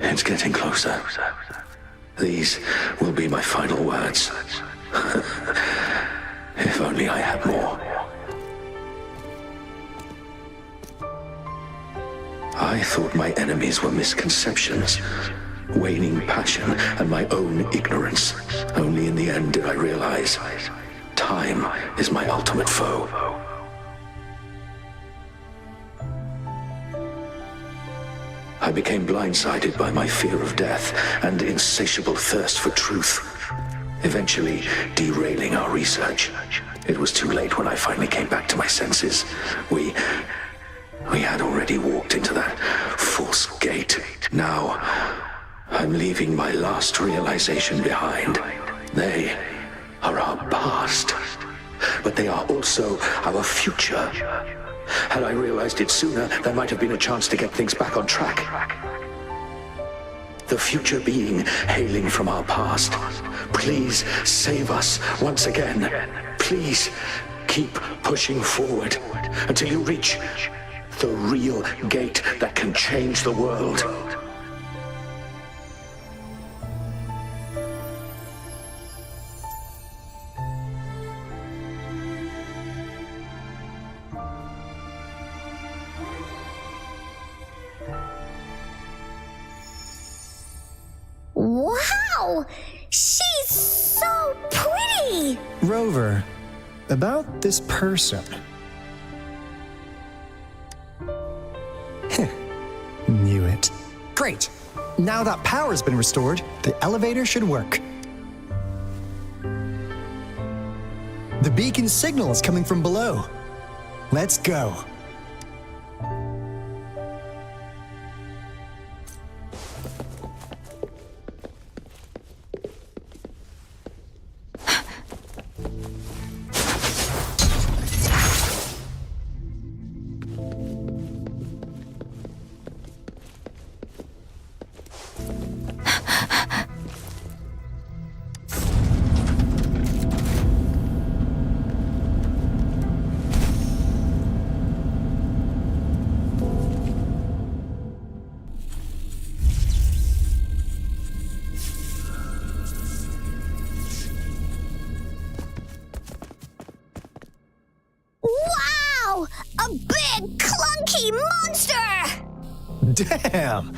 It's getting closer. These will be my final words. If only I had more. I thought my enemies were misconceptions, waning passion, and my own ignorance. Only in the end did I realize time is my ultimate foe. I became blindsided by my fear of death and insatiable thirst for truth, eventually derailing our research. It was too late when I finally came back to my senses. We had already walked into that false gate. Now, I'm leaving my last realization behind. They are our past, but they are also our future. Had I realized it sooner, there might have been a chance to get things back on track. The future being hailing from our past. Please save us once again. Please keep pushing forward until you reach the real gate that can change the world. Wow! She's so pretty! Rover, about this person. Knew it. Great! Now that power's been restored, the elevator should work. The beacon signal is coming from below. Let's go. Wow! A big, clunky monster! Damn!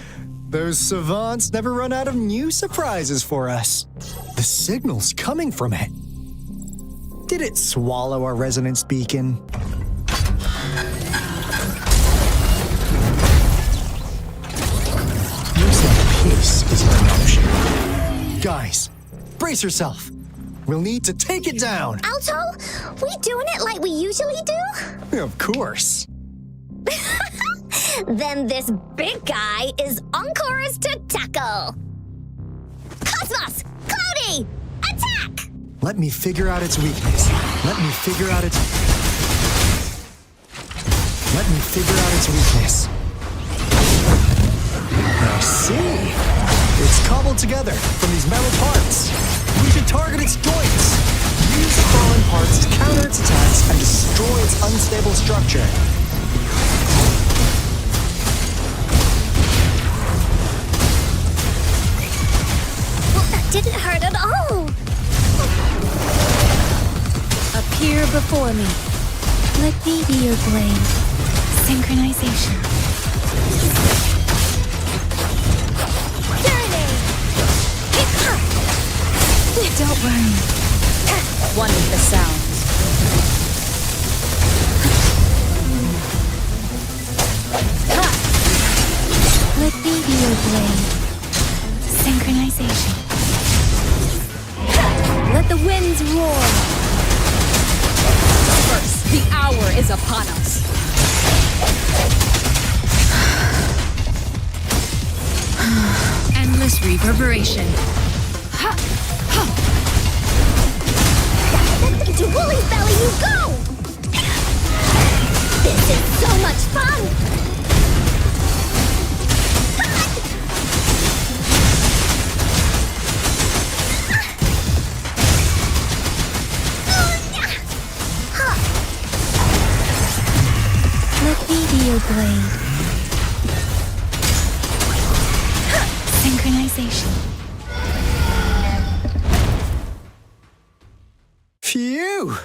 Those savants never run out of new surprises for us. The signal's coming from it. Did it swallow our resonance beacon? Looks like peace is our option. Guys, brace yourself. We'll need to take it down. Alto, we doing it like we usually do? Of course. Then this big guy is Encore's to tackle. Cosmos! Cloudy! Attack! Let me figure out its weakness. Let me figure out its weakness. I see. It's cobbled together from these metal parts. We should target its joints. Use the fallen parts to counter its attacks and destroy its unstable structure. Well, that didn't hurt at all. Appear before me. Let me be your blade. Synchronization. Don't worry. One with the sounds. Let me be your blade. Synchronization. Let the winds roar. First, the hour is is upon us. Endless reverberation. To Woolly's belly you go! This is so much fun! Let me be your blade. Synchronization. Phew!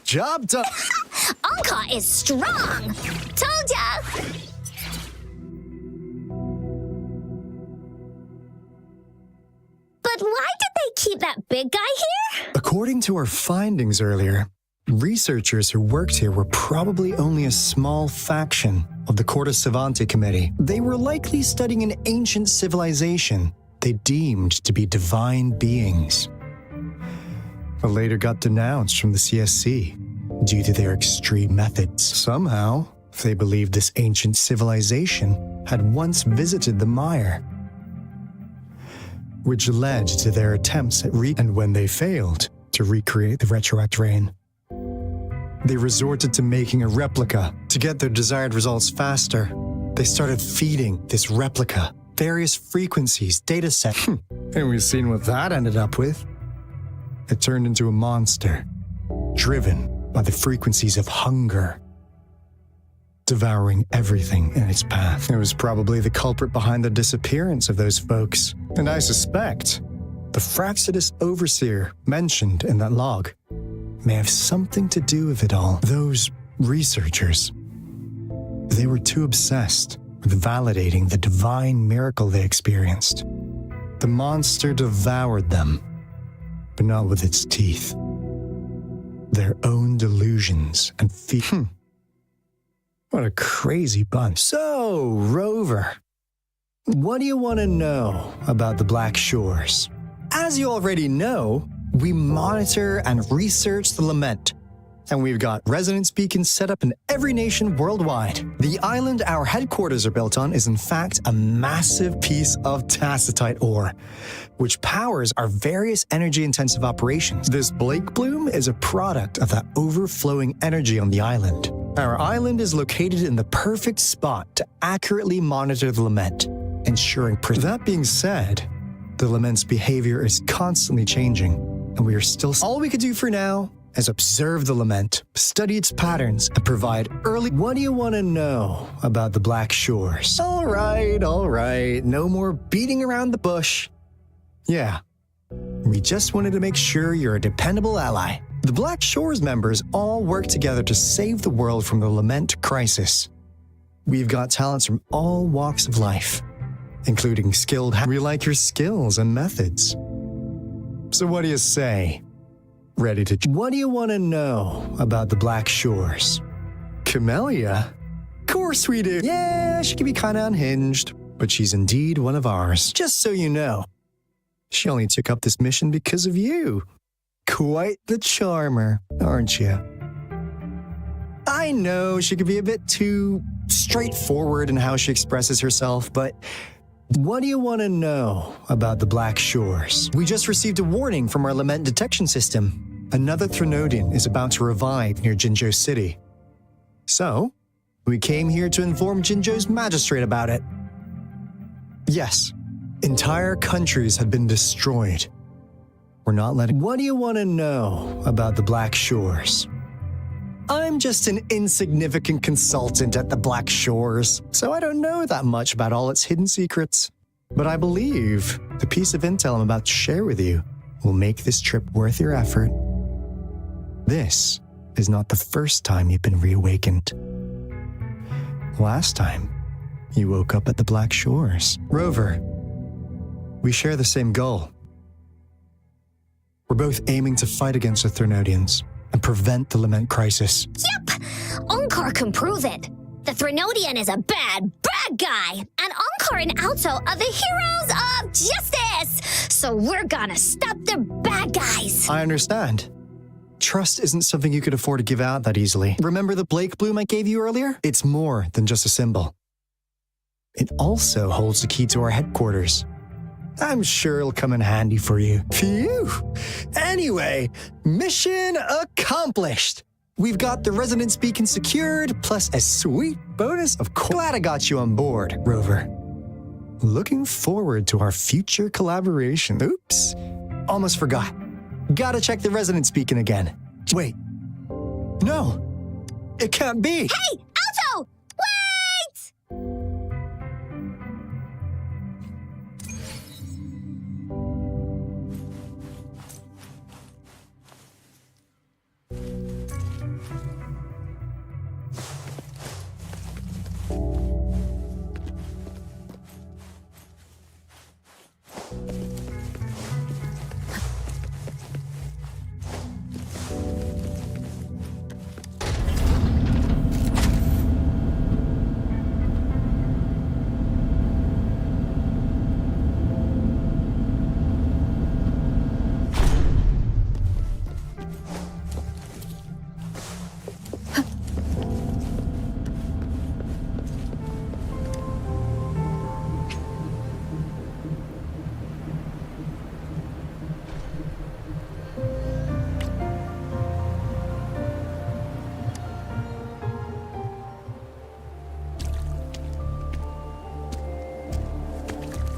Job done. Anka is strong! Told ya! But why did they keep that big guy here? According to our findings earlier, researchers who worked here were probably only a small faction of the Corte Savante Committee. They were likely studying an ancient civilization they deemed to be divine beings, but later got denounced from the CSC due to their extreme methods. Somehow, they believed this ancient civilization had once visited the mire, which led to their attempts at and when they failed to recreate the retroact rain, they resorted to making a replica. To get their desired results faster, they started feeding this replica various frequencies, data set. And we've seen what that ended up with. It turned into a monster, driven by the frequencies of hunger, devouring everything in its path. It was probably the culprit behind the disappearance of those folks. And I suspect the Fraxidus Overseer mentioned in that log may have something to do with it all. Those researchers, they were too obsessed with validating the divine miracle they experienced. The monster devoured them, but not with its teeth. Their own delusions and What a crazy bunch. So, Rover, what do you want to know about the Black Shores? As you already know, we monitor and research the Lament, and we've got resonance beacons set up in every nation worldwide. The island our headquarters are built on is in fact a massive piece of tacitite ore, which powers our various energy-intensive operations. This Blake Bloom is a product of that overflowing energy on the island. Our island is located in the perfect spot to accurately monitor the Lament, ensuring That being said, the Lament's behavior is constantly changing, and we are still... All we could do for now is observe the Lament, study its patterns, and provide early... What do you want to know about the Black Shores? All right, no more beating around the bush. Yeah, we just wanted to make sure you're a dependable ally. The Black Shores members all work together to save the world from the Lament crisis. We've got talents from all walks of life, including skilled... We like your skills and methods. So what do you say? Ready to... What do you want to know about the Black Shores? Camellia? Of course we do. Yeah, she can be kind of unhinged, but she's indeed one of ours. Just so you know, she only took up this mission because of you. Quite the charmer, aren't you? I know she could be a bit too straightforward in how she expresses herself, but what do you want to know about the Black Shores? We just received a warning from our Lament detection system. Another Threnodian is about to revive near Jinzhou City. So, we came here to inform Jinzhou's magistrate about it. Yes, entire countries have been destroyed. We're not letting... What do you want to know about the Black Shores? I'm just an insignificant consultant at the Black Shores, so I don't know that much about all its hidden secrets. But I believe the piece of intel I'm about to share with you will make this trip worth your effort. This is not the first time you've been reawakened. Last time, you woke up at the Black Shores. Rover, we share the same goal. We're both aiming to fight against the Threnodians and prevent the Lament crisis. Yep! Onkar can prove it. The Threnodian is a bad guy, and Onkar and Alto are the heroes of justice! So we're gonna stop the bad guys! I understand. Trust isn't something you could afford to give out that easily. Remember the Blake bloom I gave you earlier? It's more than just a symbol. It also holds the key to our headquarters. I'm sure it'll come in handy for you. Phew! Anyway, mission accomplished! We've got the resonance beacon secured, plus a sweet bonus of course. Glad I got you on board, Rover. Looking forward to our future collaboration. Oops, almost forgot. Gotta check the resonance beacon again. Wait. No, it can't be. Hey, Alto! Wait!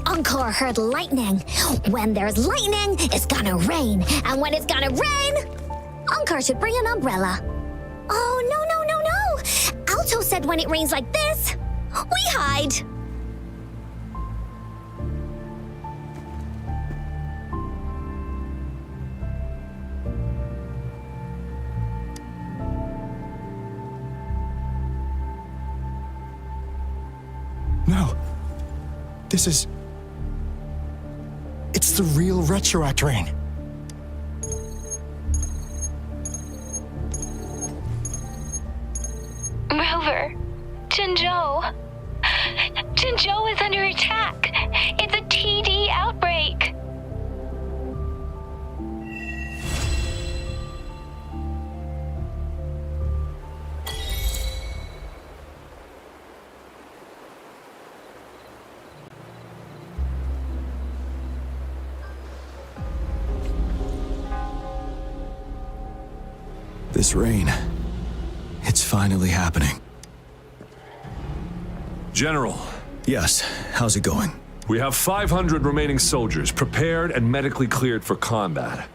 Encore heard lightning. When there's lightning, it's gonna rain. And when it's gonna rain, Encore should bring an umbrella. Oh, no. Alto said when it rains like this, we hide. No. This is... It's the real Retroact rain. Rover, Jinzhou. Jinzhou is under attack. It's a TD outbreak. This rain, it's finally happening. General. Yes, how's it going? We have 500 remaining soldiers prepared and medically cleared for combat.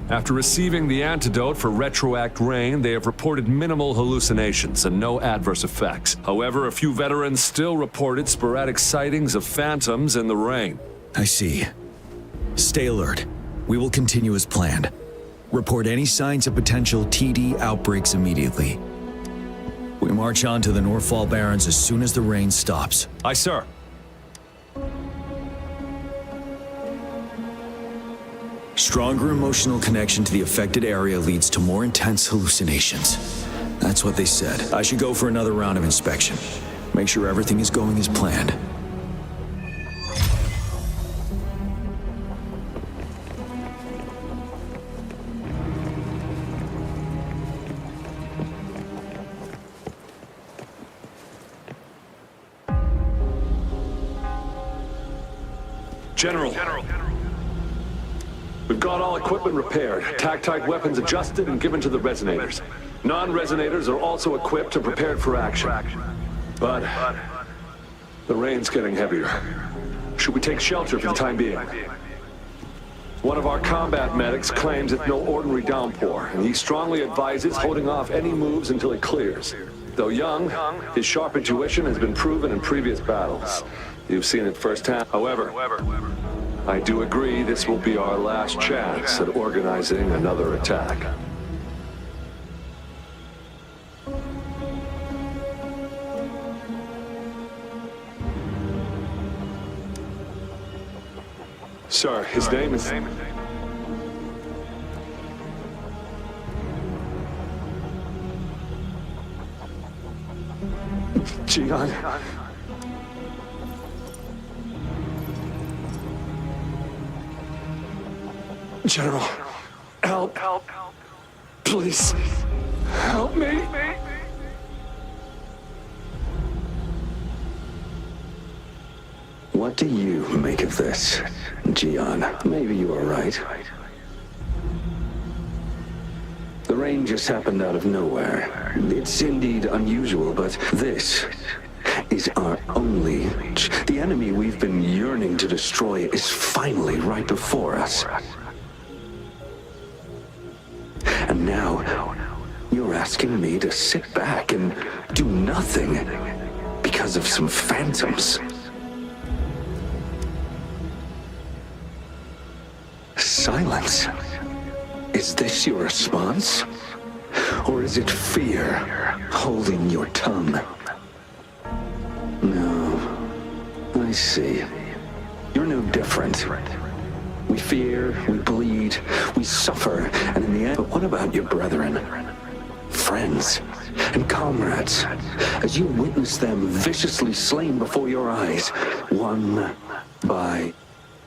After receiving the antidote for Retroact rain, they have reported minimal hallucinations and no adverse effects. However, a few veterans still reported sporadic sightings of phantoms in the rain. I see. Stay alert. We will continue as planned. Report any signs of potential TD outbreaks immediately. We march on to the Northfall Barrens as soon as the rain stops. Aye, sir. Stronger emotional connection to the affected area leads to more intense hallucinations. That's what they said. I should go for another round of inspection. Make sure everything is going as planned. General. We've got all equipment repaired, tactite weapons adjusted and given to the resonators. Non-resonators are also equipped and prepared for action. But the rain's getting heavier. Should we take shelter for the time being? One of our combat medics claims it's no ordinary downpour, and he strongly advises holding off any moves until it clears. Though young, his sharp intuition has been proven in previous battles. You've seen it firsthand. However, I do agree this will be our last chance at organizing another attack. Sir, his name is... Jian. General, help. Please, help me. What do you make of this, Gian? Maybe you are right. The rain just happened out of nowhere. It's indeed unusual, but this is our only... The enemy we've been yearning to destroy is finally right before us. And now, you're asking me to sit back and do nothing because of some phantoms. Silence. Is this your response? Or is it fear holding your tongue? No. I see. You're no different. We fear, we bleed, we suffer, and in the end... But what about your brethren? Friends and comrades, as you witness them viciously slain before your eyes, one by...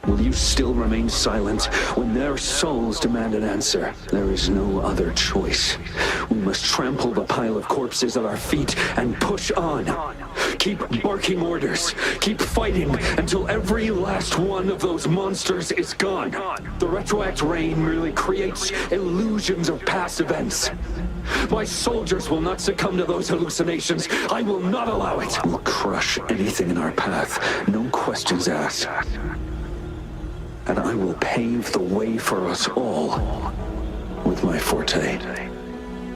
Will you still remain silent when their souls demand an answer? There is no other choice. We must trample the pile of corpses at our feet and push on. Keep barking orders. Keep fighting until every last one of those monsters is gone. The retroact rain merely creates illusions of past events. My soldiers will not succumb to those hallucinations. I will not allow it. We'll crush anything in our path. No questions asked. And I will pave the way for us all with my forte.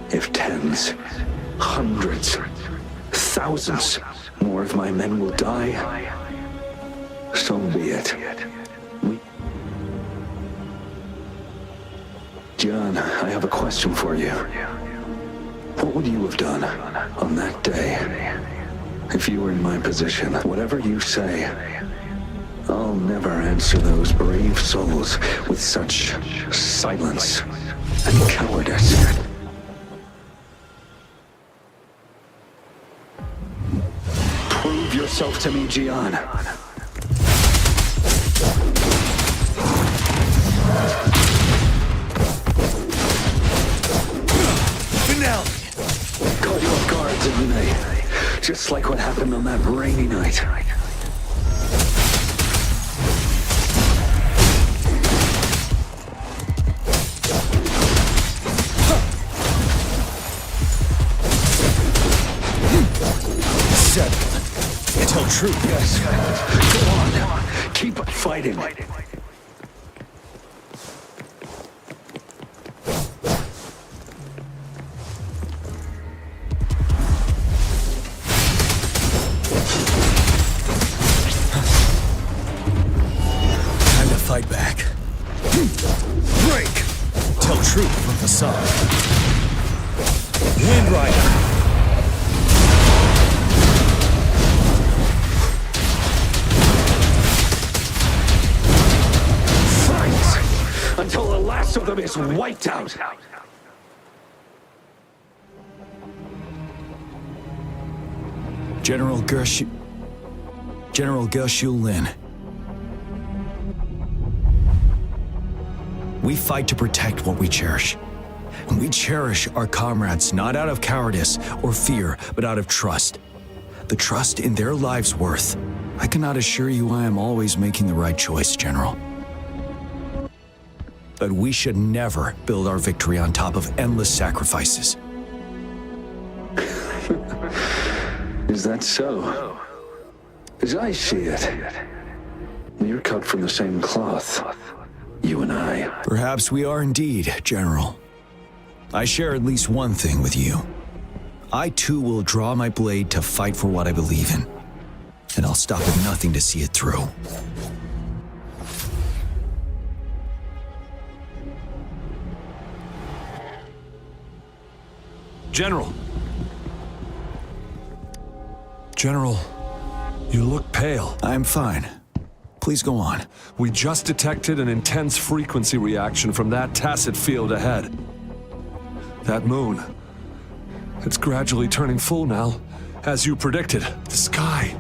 If tens, hundreds, thousands more of my men will die, so be it. John, I have a question for you. What would you have done on that day if you were in my position? Whatever you say, I'll never answer those brave souls with such silence and cowardice. Prove yourself to me, Gian. Finale! Caught you off guard, didn't they? Just like what happened on that rainy night. Tell truth. Yes. Go on. Keep fighting. Time to fight back. Break! Tell truth from the side. Wind Rider. Until the last of them is wiped out. General Gershu Lin. We fight to protect what we cherish. And we cherish our comrades not out of cowardice or fear, but out of trust. The trust in their lives' worth. I cannot assure you I am always making the right choice, General. But we should never build our victory on top of endless sacrifices. Is that so? As I see it, you're cut from the same cloth, you and I. Perhaps we are indeed, General. I share at least one thing with you. I too will draw my blade to fight for what I believe in. And I'll stop at nothing to see it through. General, you look pale. I'm fine. Please go on. We just detected an intense frequency reaction from that tacit field ahead. That moon, it's gradually turning full now, as you predicted. The sky,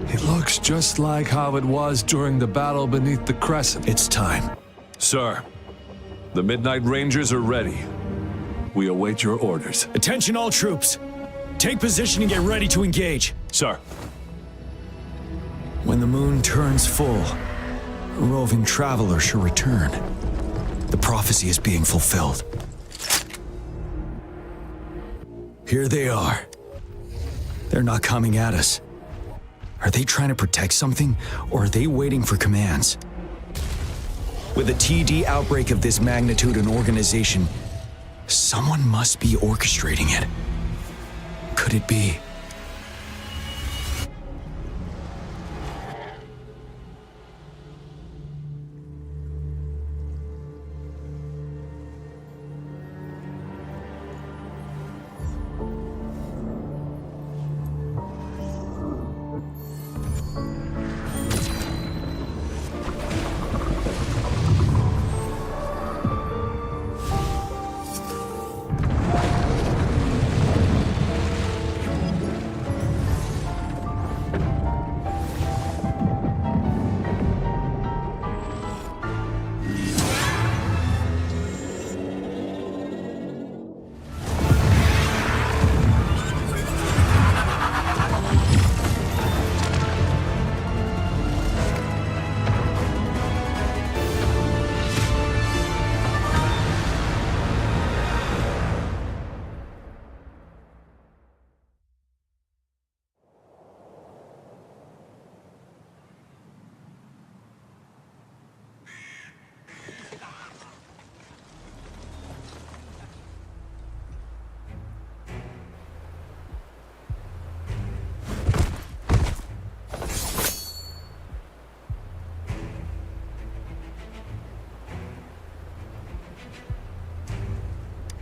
it looks just like how it was during the battle beneath the crescent. It's time. Sir, the Midnight Rangers are ready. We await your orders. Attention all troops. Take position and get ready to engage. Sir. When the moon turns full, a roving traveler shall return. The prophecy is being fulfilled. Here they are. They're not coming at us. Are they trying to protect something, or are they waiting for commands? With a TD outbreak of this magnitude and organization, someone must be orchestrating it. Could it be?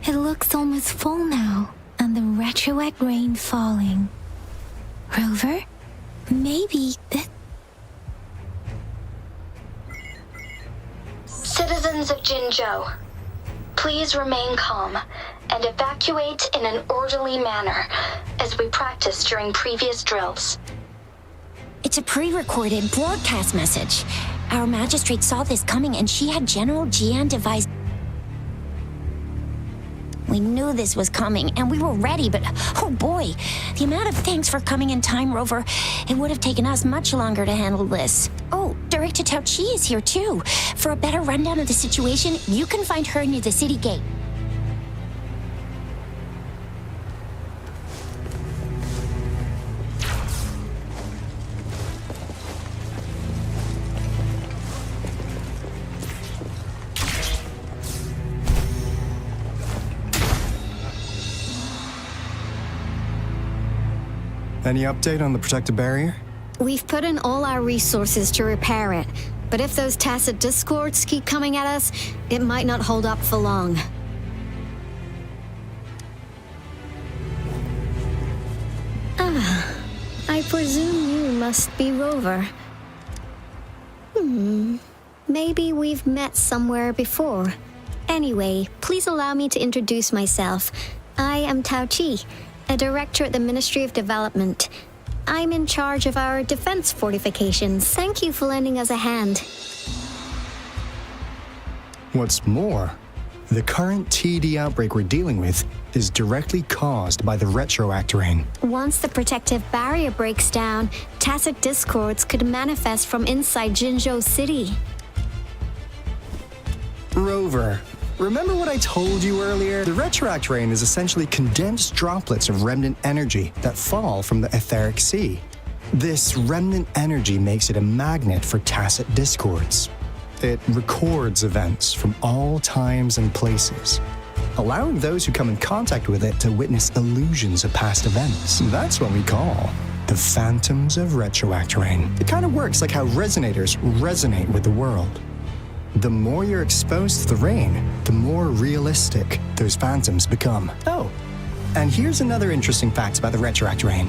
It looks almost full now, and the retroact rain falling. Rover, maybe this... Citizens of Jinzhou, please remain calm and evacuate in an orderly manner as we practiced during previous drills. It's a pre-recorded broadcast message. Our magistrate saw this coming and she had General Jian devise... We knew this was coming, and we were ready, but oh boy, the amount of thanks for coming in time, Rover. It would have taken us much longer to handle this. Oh, Director Tao Chi is here too. For a better rundown of the situation, you can find her near the city gate. Any update on the protective barrier? We've put in all our resources to repair it, but if those tacit discords keep coming at us, it might not hold up for long. I presume you must be Rover. Maybe we've met somewhere before. Anyway, please allow me to introduce myself. I am Tao Chi, a director at the Ministry of Development. I'm in charge of our defense fortifications. Thank you for lending us a hand. What's more, the current TD outbreak we're dealing with is directly caused by the retroact rain. Once the protective barrier breaks down, tacit discords could manifest from inside Jinzhou City. Rover, remember what I told you earlier? The retroact rain is essentially condensed droplets of remnant energy that fall from the etheric sea. This remnant energy makes it a magnet for tacit discords. It records events from all times and places, allowing those who come in contact with it to witness illusions of past events. That's what we call the phantoms of retroact rain. It kind of works like how resonators resonate with the world. The more you're exposed to the rain, the more realistic those phantoms become. Oh, and here's another interesting fact about the retroact rain.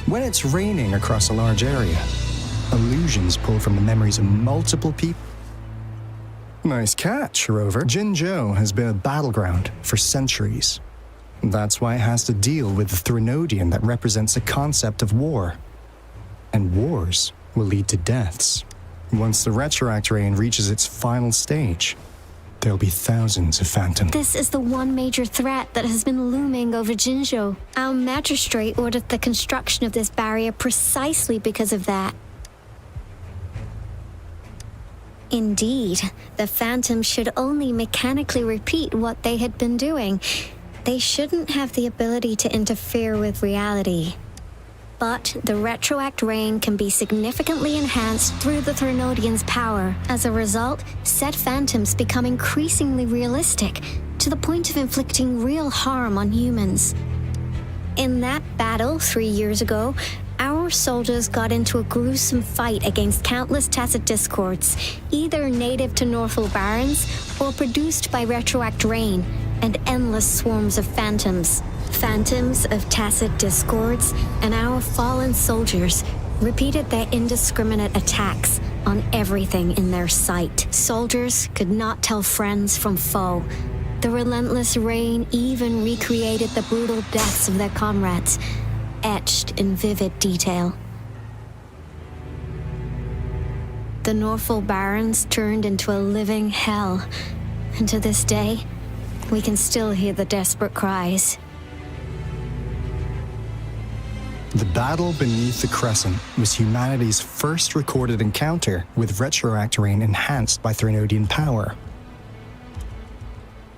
When it's raining across a large area, illusions pull from the memories of multiple people. Nice catch, Rover. Jinzhou has been a battleground for centuries. That's why it has to deal with the Threnodian that represents the concept of war. And wars will lead to deaths. Once the retroact rain reaches its final stage, there'll be thousands of phantoms. This is the one major threat that has been looming over Jinzhou. Our magistrate ordered the construction of this barrier precisely because of that. Indeed, the phantoms should only mechanically repeat what they had been doing. They shouldn't have the ability to interfere with reality. But the retroact rain can be significantly enhanced through the Threnodian's power. As a result, said phantoms become increasingly realistic, to the point of inflicting real harm on humans. In that battle 3 years ago, our soldiers got into a gruesome fight against countless tacit discords, either native to Northal Barrens or produced by retroact rain, and endless swarms of phantoms. Phantoms of tacit discords and our fallen soldiers repeated their indiscriminate attacks on everything in their sight. Soldiers could not tell friends from foe. The relentless rain even recreated the brutal deaths of their comrades, etched in vivid detail. The Northal Barrens turned into a living hell, and to this day, we can still hear the desperate cries. The battle beneath the Crescent was humanity's first recorded encounter with retroact rain enhanced by Threnodian power.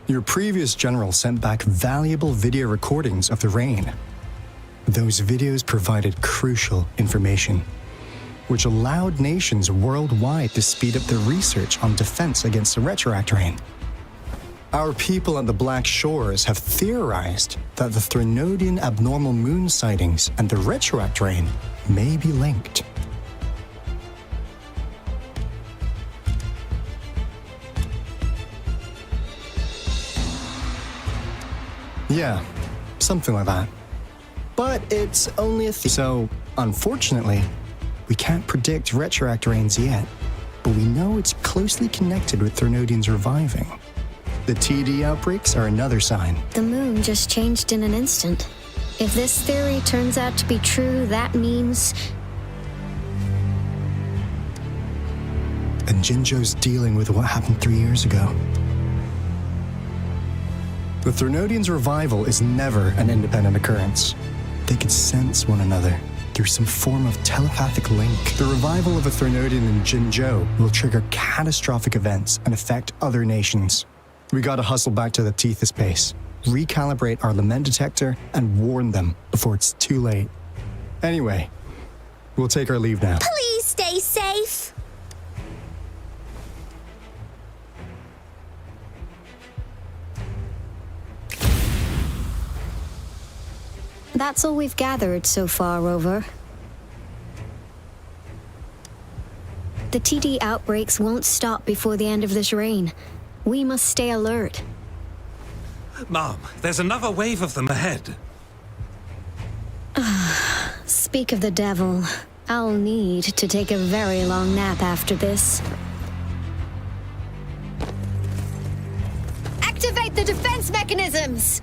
Your previous general sent back valuable video recordings of the rain. Those videos provided crucial information, which allowed nations worldwide to speed up their research on defense against the retroact rain. Our people at the Black Shores have theorized that the Threnodian abnormal moon sightings and the retroact rain may be linked. Yeah, something like that. But it's only a so, unfortunately, we can't predict retroact rains yet, but we know it's closely connected with Threnodians reviving. The TD outbreaks are another sign. The moon just changed in an instant. If this theory turns out to be true, that means... And Jinzhou's dealing with what happened 3 years ago. The Threnodians' revival is never an independent occurrence. They could sense one another through some form of telepathic link. The revival of a Threnodian in Jinzhou will trigger catastrophic events and affect other nations. We gotta hustle back to the Tethys base, recalibrate our lament detector, and warn them before it's too late. Anyway, we'll take our leave now. Please stay safe! That's all we've gathered so far, Rover. The TD outbreaks won't stop before the end of this reign. We must stay alert. Mom, there's another wave of them ahead. Speak of the devil. I'll need to take a very long nap after this. Activate the defense mechanisms!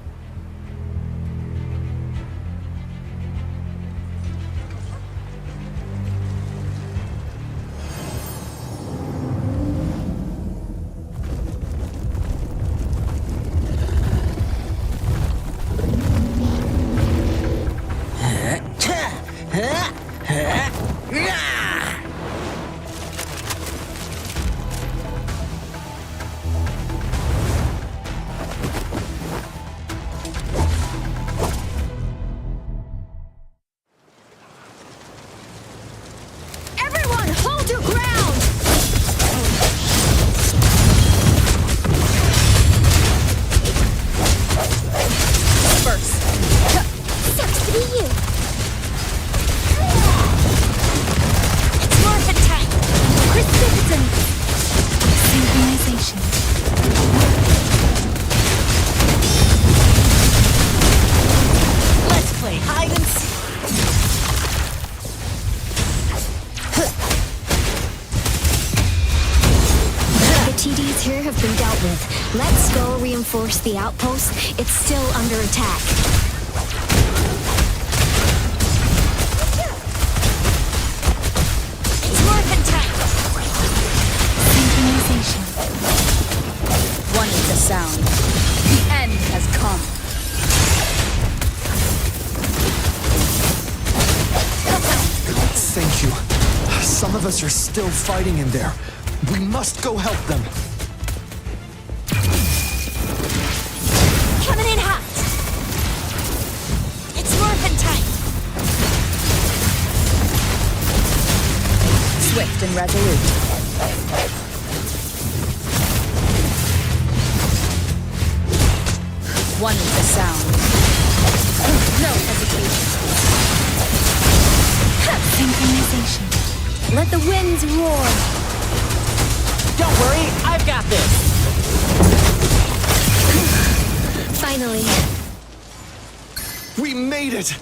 Reinforce the outpost. It's still under attack. It's more than time. Synchronization. Thank you. Some of us are still fighting in there. We must go help them. Coming in hot. It's morphin' time. Swift and resolute. One with the sound. No hesitation. Synchronization. Let the winds roar. Don't worry, I've got this. Finally. We made it!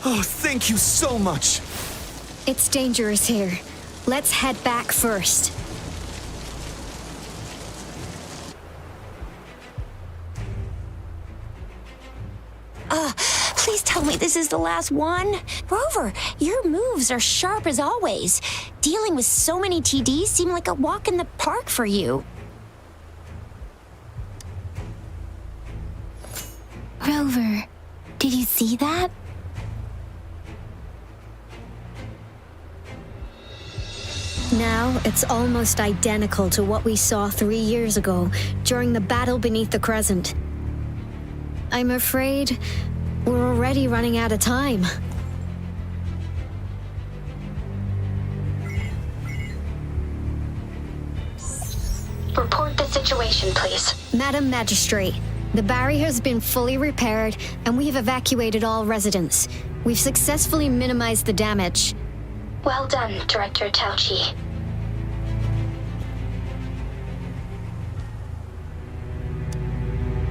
Oh, thank you so much. It's dangerous here. Let's head back first. Please tell me this is the last one. Rover, your moves are sharp as always. Dealing with so many TDs seem like a walk in the park for you. Rover, did you see that? Now, it's almost identical to what we saw 3 years ago during the battle beneath the Crescent. I'm afraid we're already running out of time. Report the situation, please. Madam Magistrate, the barrier has been fully repaired and we have evacuated all residents. We've successfully minimized the damage. Well done, Director Tauchi.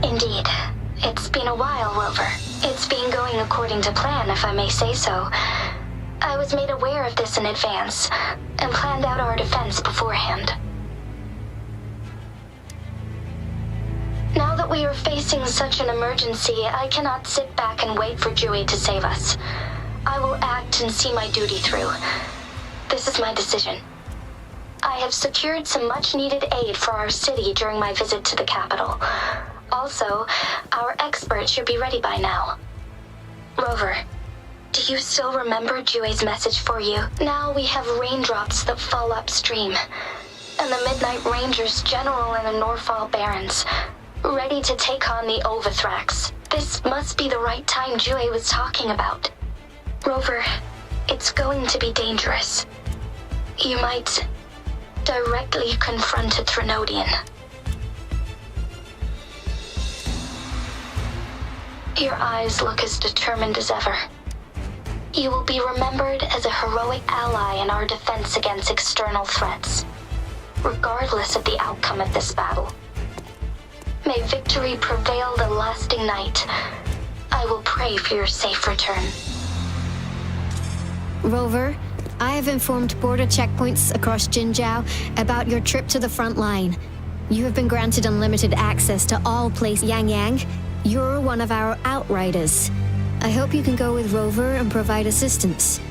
Indeed. It's been a while, Rover. It's been going according to plan, if I may say so. I was made aware of this in advance, and planned out our defense beforehand. Now that we are facing such an emergency, I cannot sit back and wait for Jue to save us. I will act and see my duty through. This is my decision. I have secured some much-needed aid for our city during my visit to the capital. Also, our expert should be ready by now. Rover, do you still remember Jue's message for you? Now we have raindrops that fall upstream, and the Midnight Rangers General in the Norfall Barrens, ready to take on the Overthrax. This must be the right time Jue was talking about. Rover, it's going to be dangerous. You might directly confront a Trinodian. Your eyes look as determined as ever. You will be remembered as a heroic ally in our defense against external threats, regardless of the outcome of this battle. May victory prevail the lasting night. I will pray for your safe return. Rover, I have informed border checkpoints across Jinzhou about your trip to the front line. You have been granted unlimited access to all places Yang Yang. You're one of our outriders. I hope you can go with Rover and provide assistance.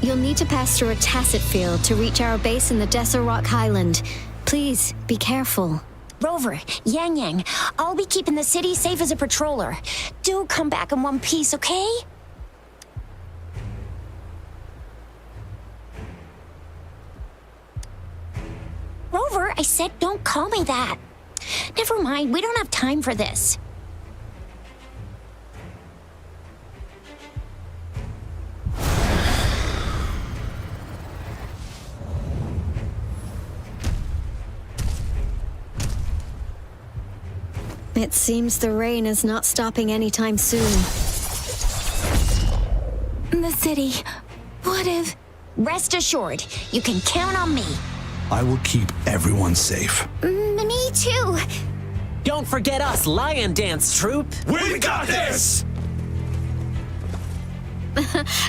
You'll need to pass through a tacit field to reach our base in the Desert Rock Highland. Please, be careful. Rover, Yang Yang, I'll be keeping the city safe as a patroller. Do come back in one piece, okay? Rover, I said don't call me that. Never mind, we don't have time for this. It seems the rain is not stopping anytime soon. The city. What if... Rest assured, you can count on me. I will keep everyone safe. Me too. Don't forget us, Lion Dance Troupe. We got this!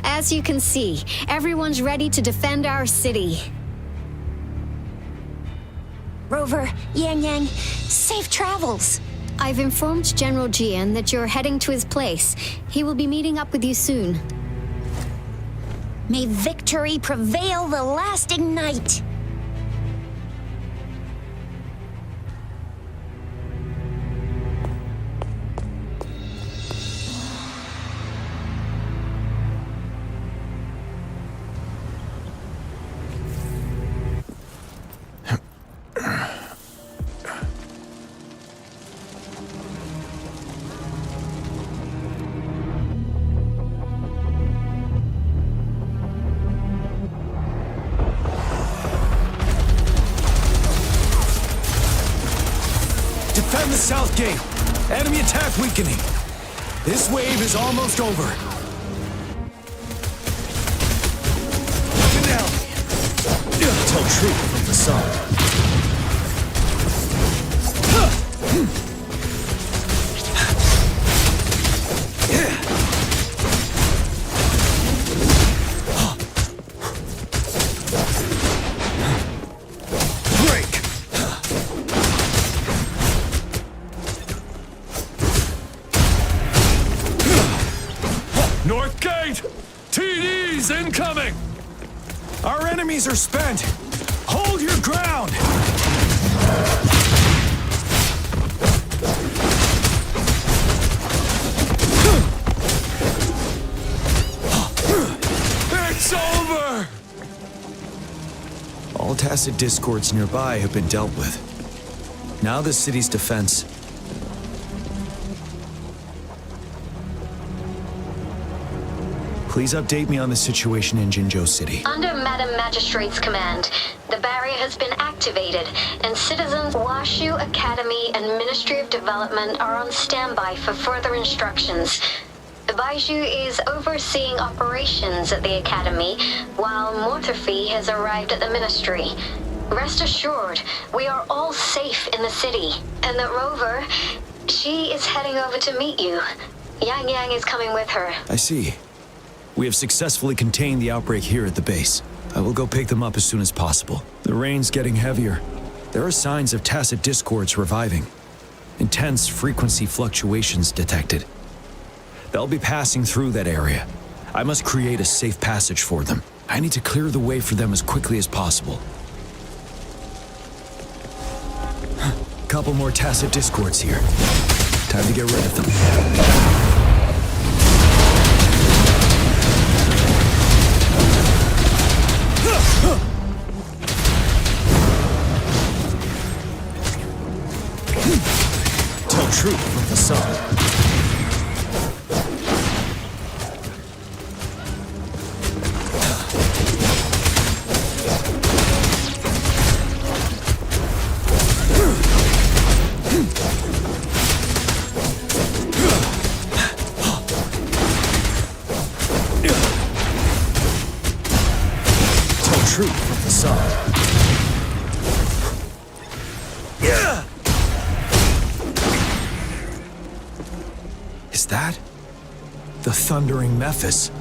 As you can see, everyone's ready to defend our city. Rover, Yang Yang, safe travels. I've informed General Jian that you're heading to his place. He will be meeting up with you soon. May victory prevail the lasting night. Man the south gate. Enemy attack weakening. This wave is almost over. Finale. Tell truth from the sun. North Gate! TDs incoming! Our enemies are spent! Hold your ground! It's over! All tacit discords nearby have been dealt with. Now the city's defense. Please update me on the situation in Jinzhou City. Under Madam Magistrate's command, the barrier has been activated, and citizens Washu Academy and Ministry of Development are on standby for further instructions. Baiju is overseeing operations at the Academy, while Mortherfee has arrived at the Ministry. Rest assured, we are all safe in the city, and that Rover, she is heading over to meet you. Yang Yang is coming with her. I see. We have successfully contained the outbreak here at the base. I will go pick them up as soon as possible. The rain's getting heavier. There are signs of tacit discords reviving. Intense frequency fluctuations detected. They'll be passing through that area. I must create a safe passage for them. I need to clear the way for them as quickly as possible. Couple more tacit discords here. Time to get rid of them. Tell truth from the sun. Tell truth from the sun. Is that the thundering Memphis?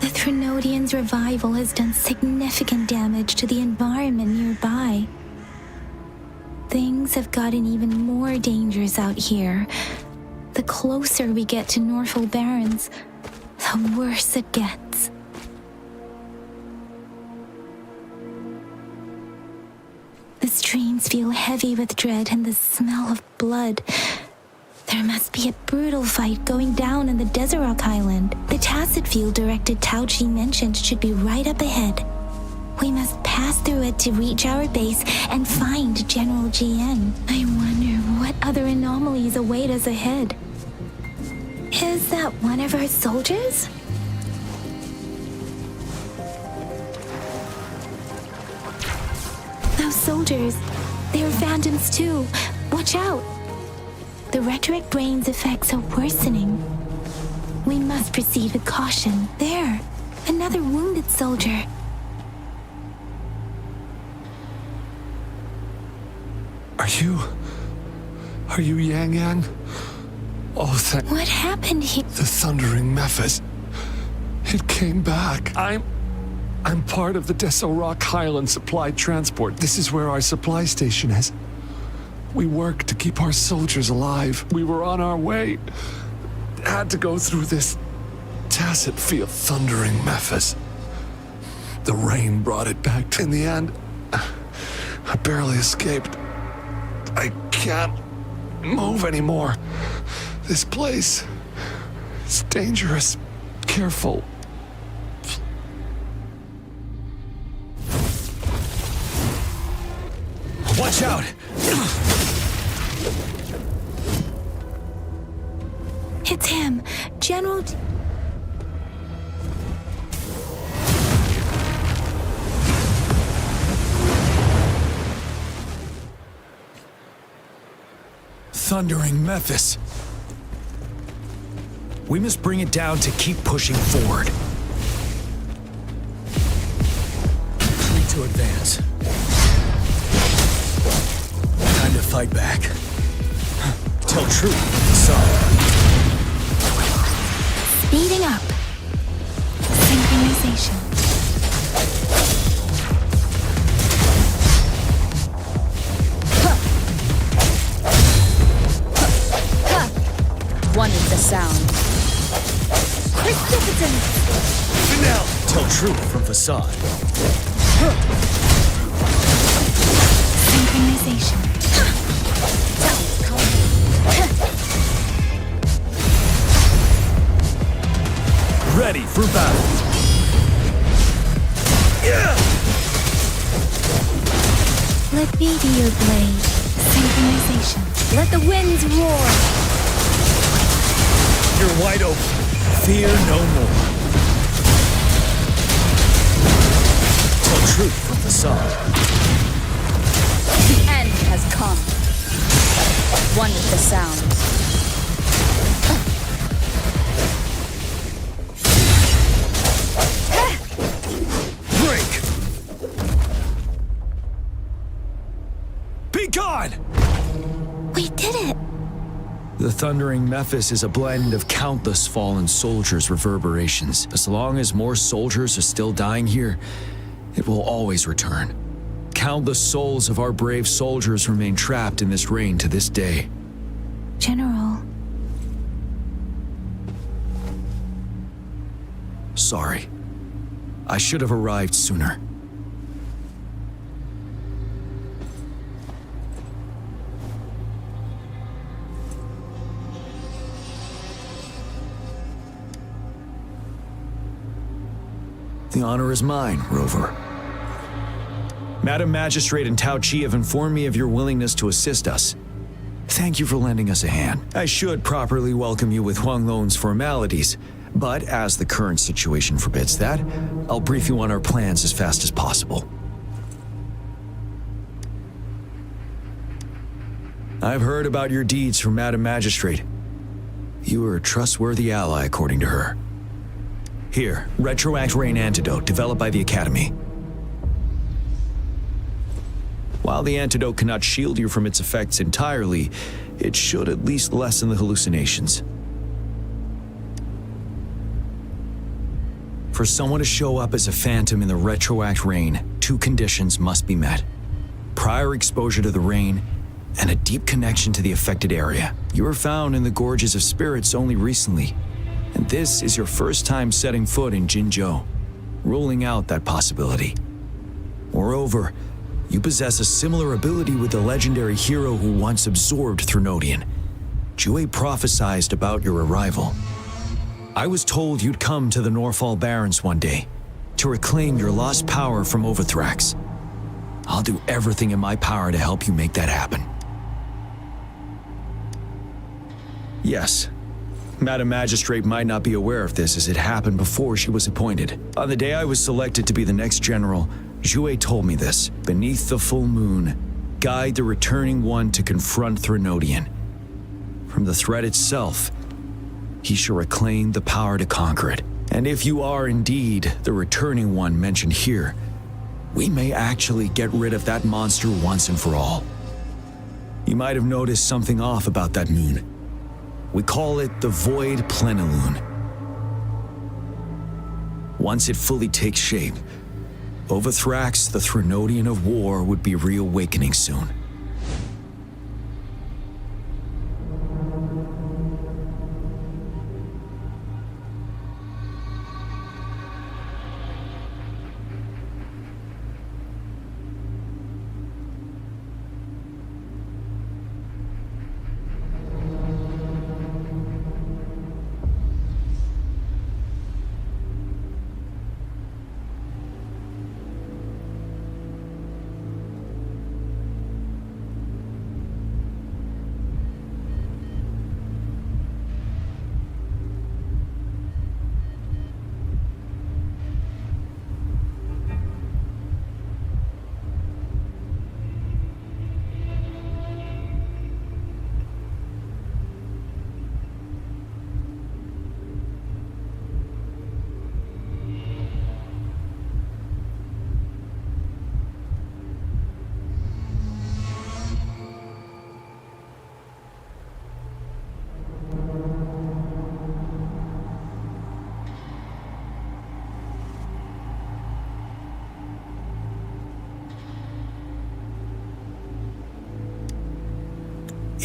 The Threnodian's revival has done significant damage to the environment nearby. Things have gotten even more dangerous out here. The closer we get to Norfolk Barrens, the worse it gets. The streams feel heavy with dread and the smell of blood. There must be a brutal fight going down in the Desert Island. The tacit field directed Tao Chi mentioned should be right up ahead. We must pass through it to reach our base and find General GN. I wonder what other anomalies await us ahead. Is that one of our soldiers? Those soldiers, they're phantoms too. Watch out! The rhetoric brain's effects are worsening. We must proceed with caution. There, another wounded soldier. Are you Yang Yang? Oh, thank... What happened here? The thundering Memphis. It came back. I'm part of the Deso Rock Highland Supply Transport. This is where our supply station is. We work to keep our soldiers alive. We were on our way. Had to go through this tacit field. Thundering Memphis. The rain brought it back. In the end, I barely escaped. I can't move anymore. This place is dangerous. Careful. It's him, General. Thundering Memphis. We must bring it down to keep pushing forward. Need to advance. Time to fight back. Tell truth, son. Speeding up. Synchronization. One is the sound. Precipitant. Now, tell truth from facade. Synchronization. Ready for battle. Let me be your blade. Synchronization. Let the winds roar. You're wide open. Fear no more. Tell truth from facade. The end has come. One is the sound. Break! Be gone! We did it. The Thundering Memphis is a blend of countless fallen soldiers' reverberations. As long as more soldiers are still dying here, it will always return. Countless souls of our brave soldiers remain trapped in this rain to this day. General. Sorry. I should have arrived sooner. The honor is mine, Rover. Madam Magistrate and Tao Chi have informed me of your willingness to assist us. Thank you for lending us a hand. I should properly welcome you with Huang Lon's formalities, but as the current situation forbids that, I'll brief you on our plans as fast as possible. I've heard about your deeds from Madam Magistrate. You are a trustworthy ally, according to her. Here, Retroact Rain Antidote, developed by the Academy. While the antidote cannot shield you from its effects entirely, it should at least lessen the hallucinations. For someone to show up as a phantom in the Retroact Rain, 2 conditions must be met. Prior exposure to the rain, and a deep connection to the affected area. You were found in the Gorges of Spirits only recently, and this is your first time setting foot in Jinzhou, ruling out that possibility. Moreover, you possess a similar ability with the legendary hero who once absorbed Threnodian. Jue prophesied about your arrival. I was told you'd come to the Norfall Barrens one day, to reclaim your lost power from Overthrax. I'll do everything in my power to help you make that happen. Yes. Madam Magistrate might not be aware of this as it happened before she was appointed. On the day I was selected to be the next general, Jue told me this. Beneath the full moon, guide the returning one to confront Threnodian. From the threat itself, he shall reclaim the power to conquer it. And if you are indeed the returning one mentioned here, we may actually get rid of that monster once and for all. You might have noticed something off about that moon. We call it the Void Plenilune. Once it fully takes shape, Overthrax, the Threnodian of War, would be reawakening soon.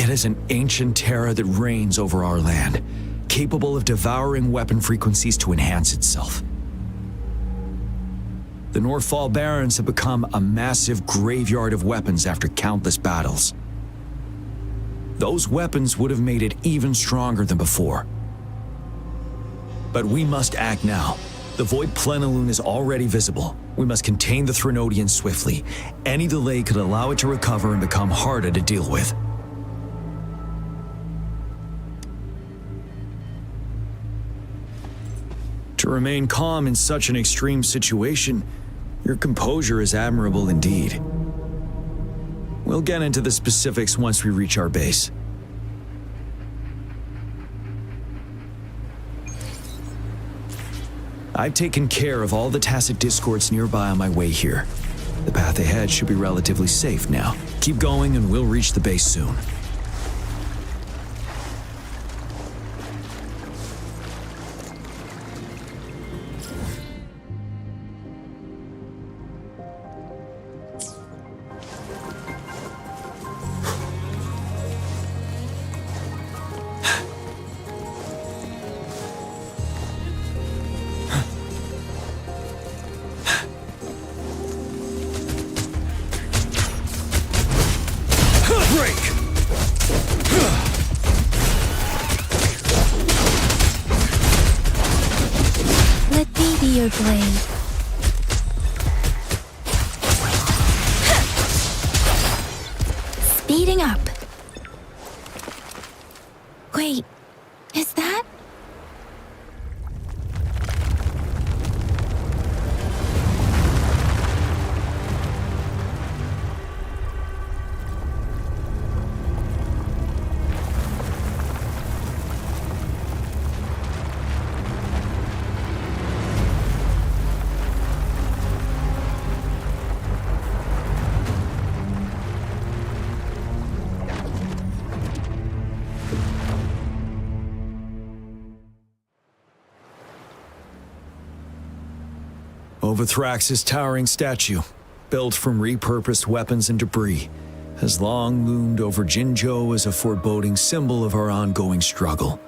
It is an ancient terror that reigns over our land, capable of devouring weapon frequencies to enhance itself. The Northfall Barrens have become a massive graveyard of weapons after countless battles. Those weapons would have made it even stronger than before. But we must act now. The Void Plenilune is already visible. We must contain the Threnodian swiftly. Any delay could allow it to recover and become harder to deal with. To remain calm in such an extreme situation, your composure is admirable indeed. We'll get into the specifics once we reach our base. I've taken care of all the tacit discords nearby on my way here. The path ahead should be relatively safe now. Keep going and we'll reach the base soon. Your blade. Speeding up. Wait, is that? Overthrax's towering statue, built from repurposed weapons and debris, has long loomed over Jinzhou as a foreboding symbol of our ongoing struggle.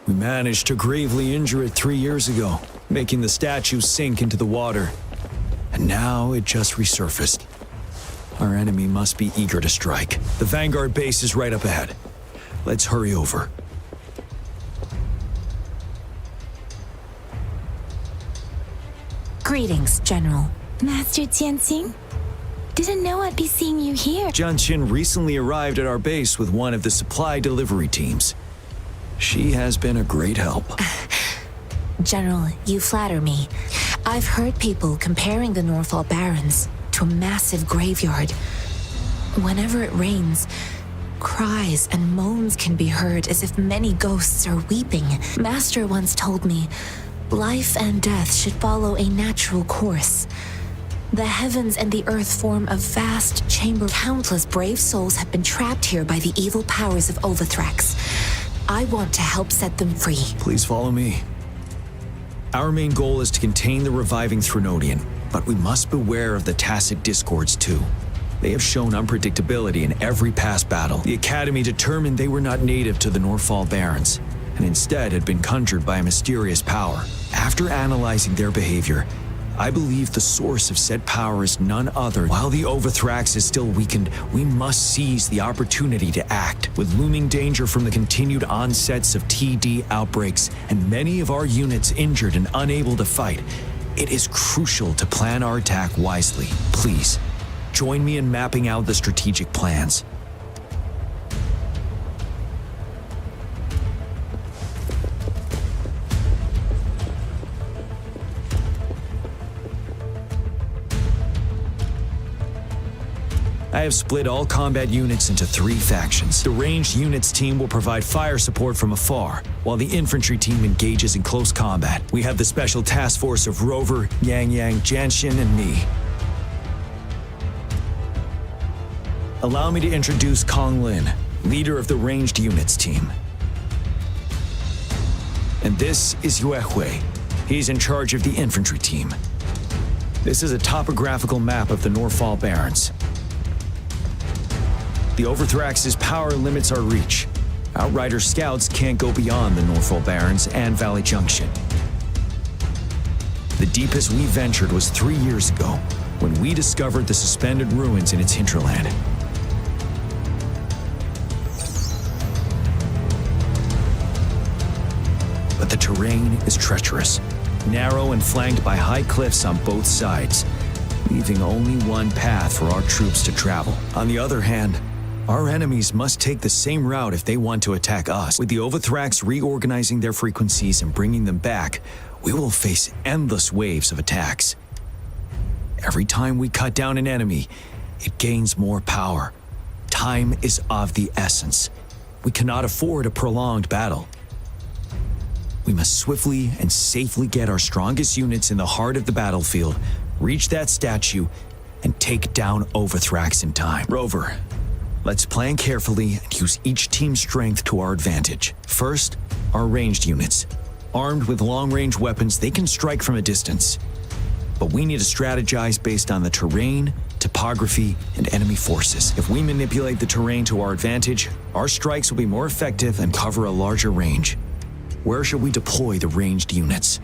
We managed to gravely injure it 3 years ago, making the statue sink into the water. And now it just resurfaced. Our enemy must be eager to strike. The Vanguard base is right up ahead. Let's hurry over. Greetings, General. Master Jianxing? Didn't know I'd be seeing you here. Jianqin recently arrived at our base with one of the supply delivery teams. She has been a great help. General, you flatter me. I've heard people comparing the Northfall Barrens to a massive graveyard. Whenever it rains, cries and moans can be heard as if many ghosts are weeping. Master once told me, life and death should follow a natural course. The heavens and the earth form a vast chamber. Countless brave souls have been trapped here by the evil powers of Overthrax. I want to help set them free. Please follow me. Our main goal is to contain the reviving Threnodian, but we must beware of the tacit discords too. They have shown unpredictability in every past battle. The Academy determined they were not native to the Northfall Barrens, and instead had been conjured by a mysterious power. After analyzing their behavior, I believe the source of said power is none other. While the Overthrax is still weakened, we must seize the opportunity to act. With looming danger from the continued onsets of TD outbreaks, and many of our units injured and unable to fight, it is crucial to plan our attack wisely. Please, join me in mapping out the strategic plans. I have split all combat units into 3 factions. The ranged units team will provide fire support from afar, while the infantry team engages in close combat. We have the special task force of Rover, Yang Yang, Jianxin, and me. Allow me to introduce Kong Lin, leader of the ranged units team. And this is Yue Hui. He's in charge of the infantry team. This is a topographical map of the Norfall Barrens. The Overthrax's power limits our reach. Outrider scouts can't go beyond the Norfall Barrens and Valley Junction. The deepest we ventured was 3 years ago, when we discovered the suspended ruins in its hinterland. But the terrain is treacherous, narrow and flanked by high cliffs on both sides, leaving only one path for our troops to travel. On the other hand, our enemies must take the same route if they want to attack us. With the Overthrax reorganizing their frequencies and bringing them back, we will face endless waves of attacks. Every time we cut down an enemy, it gains more power. Time is of the essence. We cannot afford a prolonged battle. We must swiftly and safely get our strongest units in the heart of the battlefield, reach that statue, and take down Overthrax in time. Rover, let's plan carefully and use each team's strength to our advantage. First, our ranged units. Armed with long-range weapons, they can strike from a distance. But we need to strategize based on the terrain, topography, and enemy forces. If we manipulate the terrain to our advantage, our strikes will be more effective and cover a larger range. Where should we deploy the ranged units?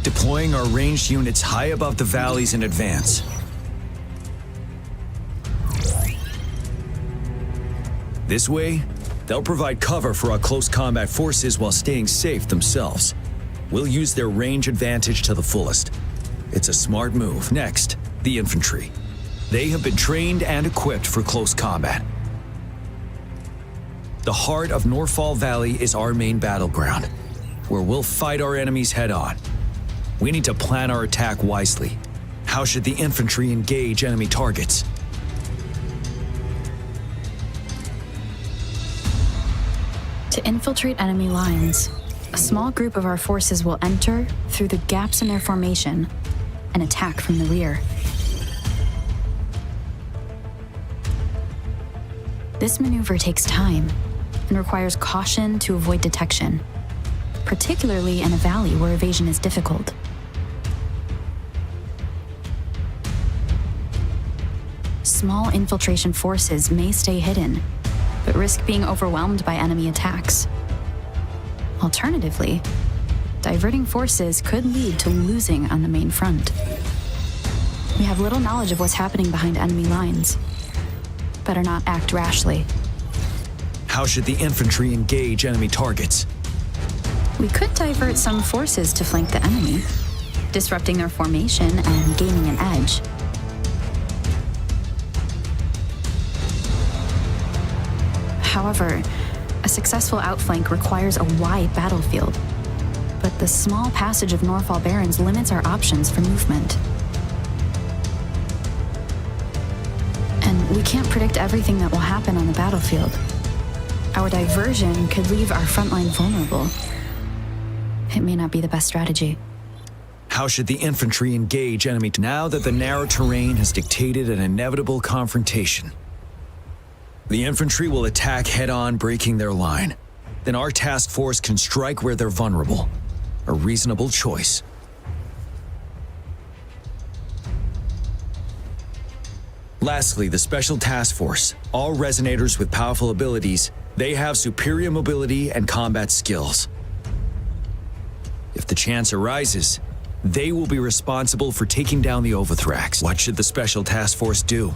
Deploying our ranged units high above the valleys in advance. This way, they'll provide cover for our close combat forces while staying safe themselves. We'll use their range advantage to the fullest. It's a smart move. Next, the infantry. They have been trained and equipped for close combat. The heart of Norfall Valley is our main battleground, where we'll fight our enemies head-on. We need to plan our attack wisely. How should the infantry engage enemy targets? To infiltrate enemy lines, a small group of our forces will enter through the gaps in their formation and attack from the rear. This maneuver takes time and requires caution to avoid detection, particularly in a valley where evasion is difficult. Small infiltration forces may stay hidden, but risk being overwhelmed by enemy attacks. Alternatively, diverting forces could lead to losing on the main front. We have little knowledge of what's happening behind enemy lines. Better not act rashly. How should the infantry engage enemy targets? We could divert some forces to flank the enemy, disrupting their formation and gaining an edge. However, a successful outflank requires a wide battlefield, but the small passage of Norfall Barrens limits our options for movement. And we can't predict everything that will happen on the battlefield. Our diversion could leave our frontline vulnerable. It may not be the best strategy. How should the infantry engage enemy now that the narrow terrain has dictated an inevitable confrontation? The infantry will attack head-on, breaking their line. Then our task force can strike where they're vulnerable. A reasonable choice. Lastly, the Special Task Force. All resonators with powerful abilities, they have superior mobility and combat skills. If the chance arises, they will be responsible for taking down the Overthrax. What should the Special Task Force do?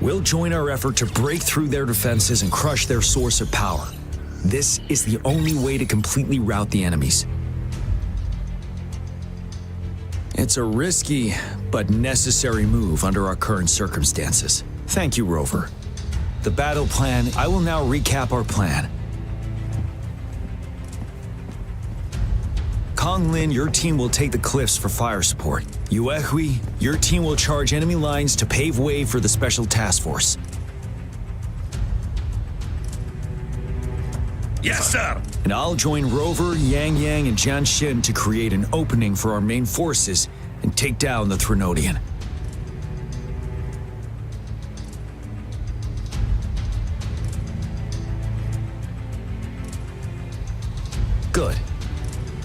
We'll join our effort to break through their defenses and crush their source of power. This is the only way to completely rout the enemies. It's a risky, but necessary move under our current circumstances. Thank you, Rover. The battle plan, I will now recap our plan. Kong Lin, your team will take the cliffs for fire support. Yuehui, your team will charge enemy lines to pave way for the Special Task Force. Yes, sir. And I'll join Rover, Yang Yang, and Jian Xin to create an opening for our main forces and take down the Threnodian. Good.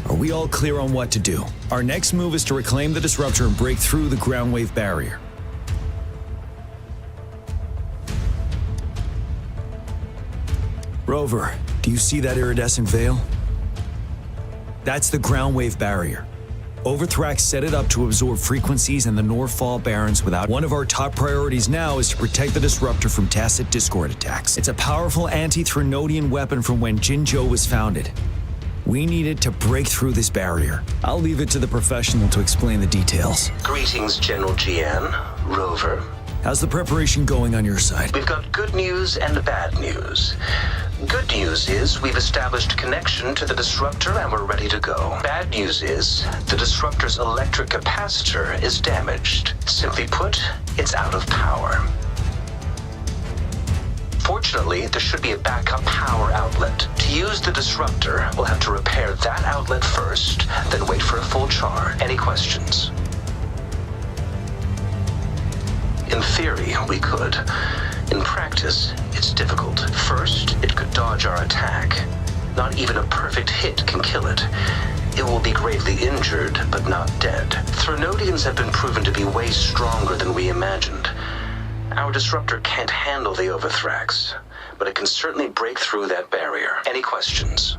Are we all clear on what to do? Our next move is to reclaim the disruptor and break through the ground wave barrier. Rover, do you see that iridescent veil? That's the ground wave barrier. Overthrax set it up to absorb frequencies in the Norfall Barrens without. One of our top priorities now is to protect the disruptor from tacit discord attacks. It's a powerful anti-Threnodian weapon from when Jinzhou was founded. We need it to break through this barrier. I'll leave it to the professional to explain the details. Greetings, General Jian, Rover. How's the preparation going on your side? We've got good news and bad news. Good news is we've established connection to the disruptor and we're ready to go. Bad news is the disruptor's electric capacitor is damaged. Simply put, it's out of power. Fortunately, there should be a backup power outlet. To use the disruptor, we'll have to repair that outlet first, then wait for a full charge. Any questions? In theory, we could. In practice, it's difficult. First, it could dodge our attack. Not even a perfect hit can kill it. It will be gravely injured, but not dead. Threnodians have been proven to be way stronger than we imagined. Our disruptor can't handle the Overthrax, but it can certainly break through that barrier. Any questions?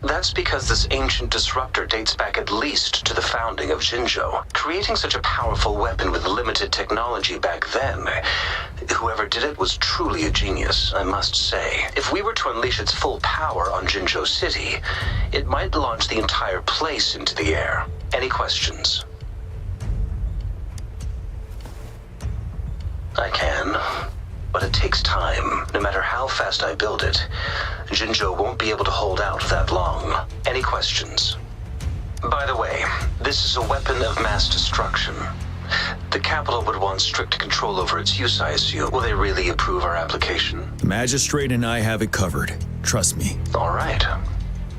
That's because this ancient disruptor dates back at least to the founding of Jinzhou. Creating such a powerful weapon with limited technology back then, whoever did it was truly a genius, I must say. If we were to unleash its full power on Jinzhou City, it might launch the entire place into the air. Any questions? I can, but it takes time. No matter how fast I build it, Jinzhou won't be able to hold out that long. Any questions? By the way, this is a weapon of mass destruction. The capital would want strict control over its use, I assume. Will they really approve our application? The magistrate and I have it covered. Trust me. All right.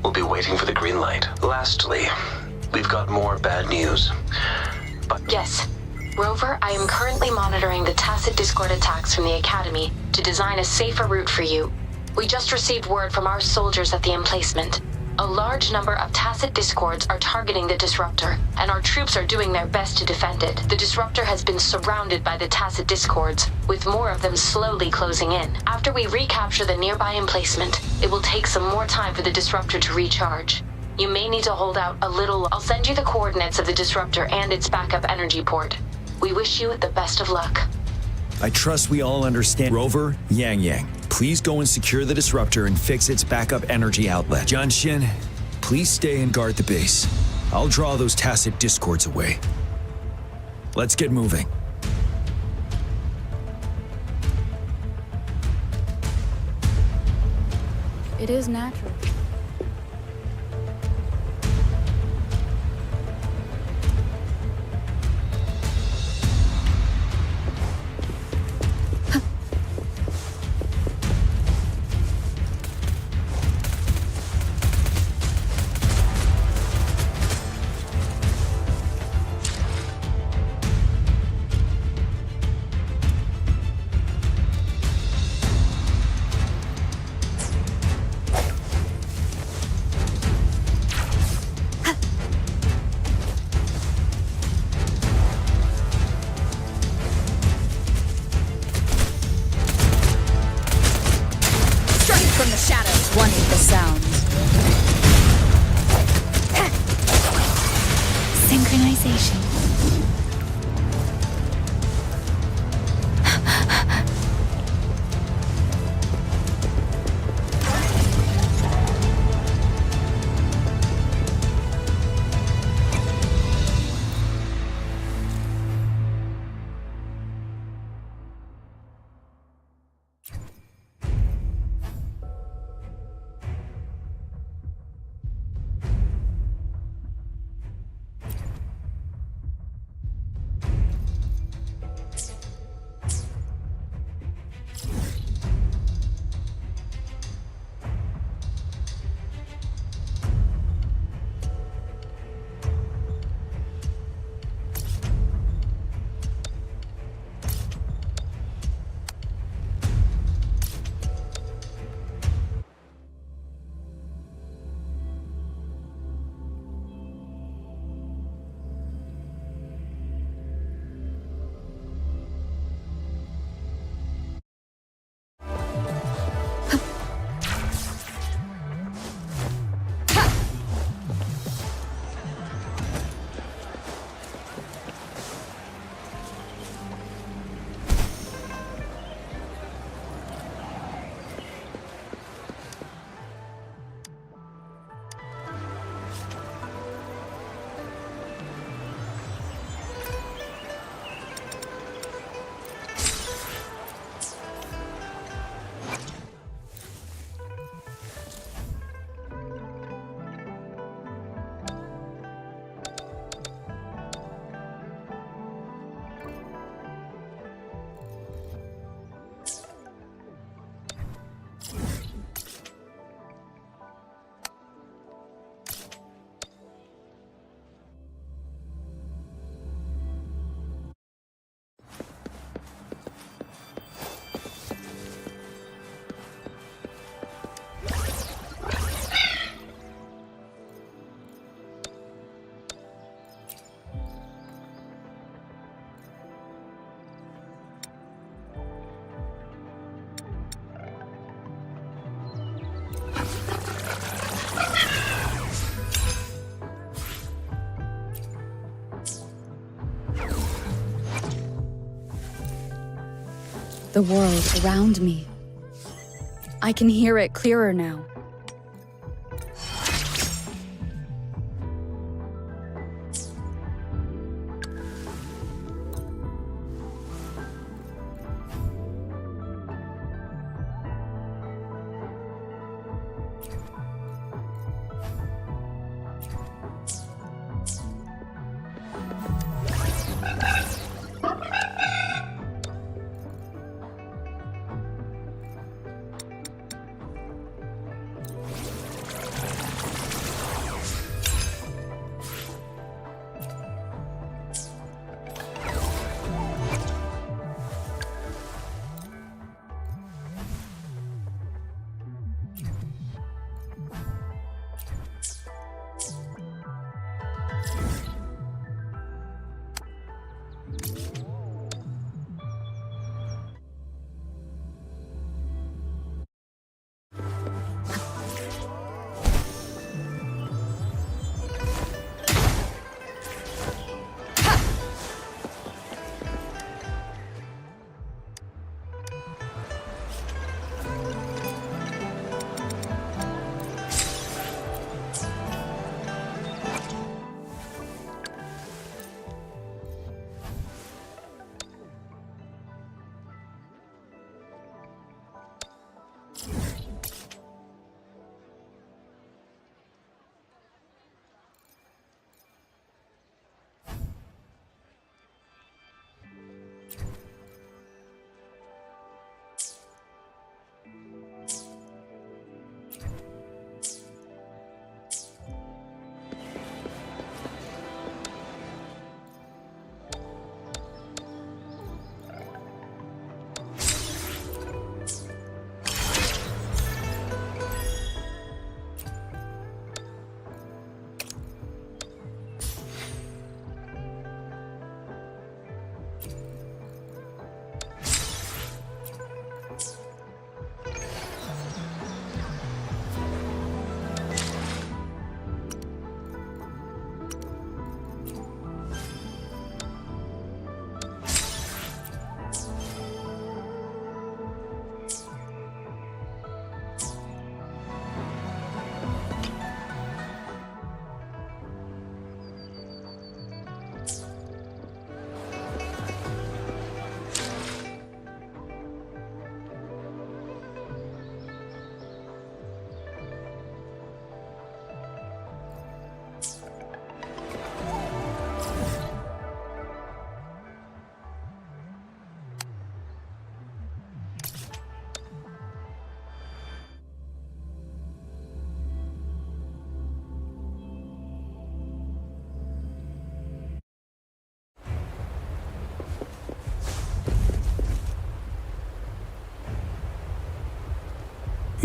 We'll be waiting for the green light. Lastly, we've got more bad news. But yes. Rover, I am currently monitoring the tacit discord attacks from the Academy to design a safer route for you. We just received word from our soldiers at the emplacement. A large number of tacit discords are targeting the disruptor, and our troops are doing their best to defend it. The disruptor has been surrounded by the tacit discords, with more of them slowly closing in. After we recapture the nearby emplacement, it will take some more time for the disruptor to recharge. You may need to hold out a little. I'll send you the coordinates of the disruptor and its backup energy port. We wish you the best of luck. I trust we all understand. Rover, Yang Yang, please go and secure the disruptor and fix its backup energy outlet. Jian Xin, please stay and guard the base. I'll draw those tacit discords away. Let's get moving. It is natural. From the shadows, one with the sounds. Synchronization. The world around me. I can hear it clearer now.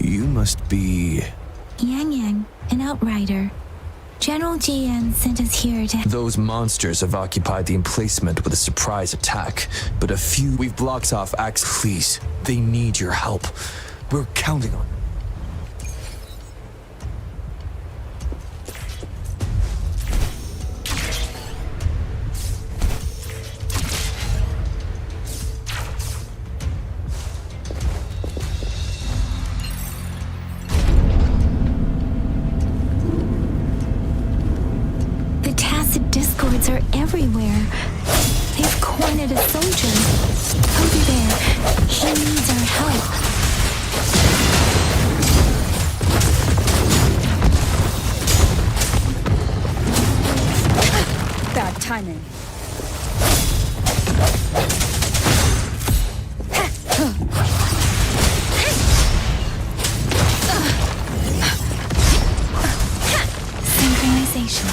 You must be... Yang Yang, an outrider. General Jian sent us here to... Those monsters have occupied the emplacement with a surprise attack, but we've blocked off access. Please, they need your help. We're counting on it. Are everywhere. They've cornered a soldier. Over there. He needs our help. Bad timing. Synchronization.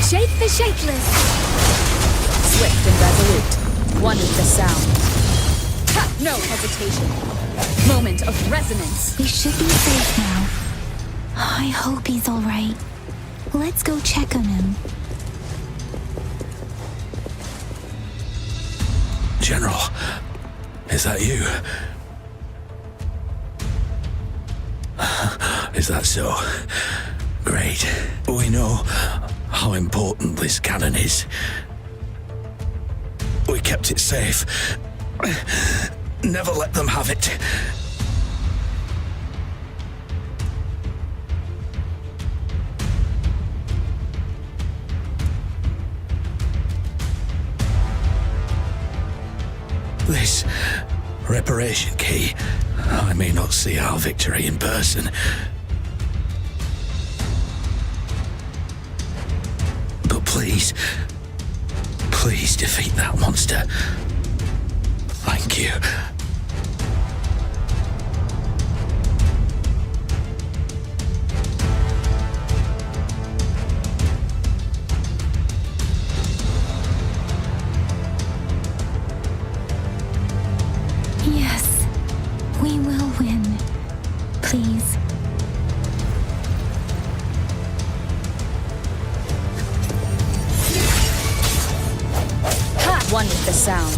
Shake the shakeless! Swift and resolute. One with the sound. Ha! No hesitation. Moment of resonance. We should be safe now. I hope he's all right. Let's go check on him. General, is that you? Is that so? Great. We know how important this cannon is. We kept it safe. Never let them have it. This reparation key, I may not see our victory in person, but please defeat that monster. Thank you. Yes, we will win. Please. Ha! One with the sound.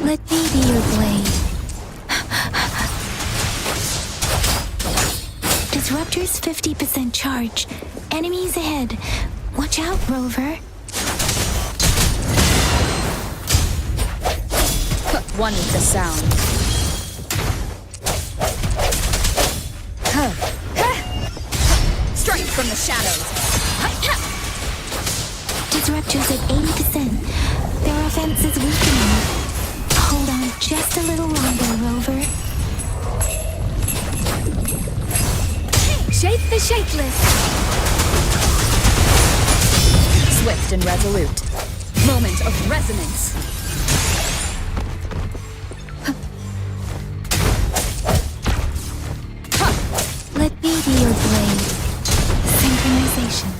Let me be your blade. Disruptor's 50% charge. Enemies ahead. Watch out, Rover. One with the sound. Strike from the shadows. Disruptor's at 80%. Their offense is weakening. Hold on just a little longer, Rover. Shake the shapeless. Swift and resolute. Moment of resonance. Let me be your blade. Synchronization.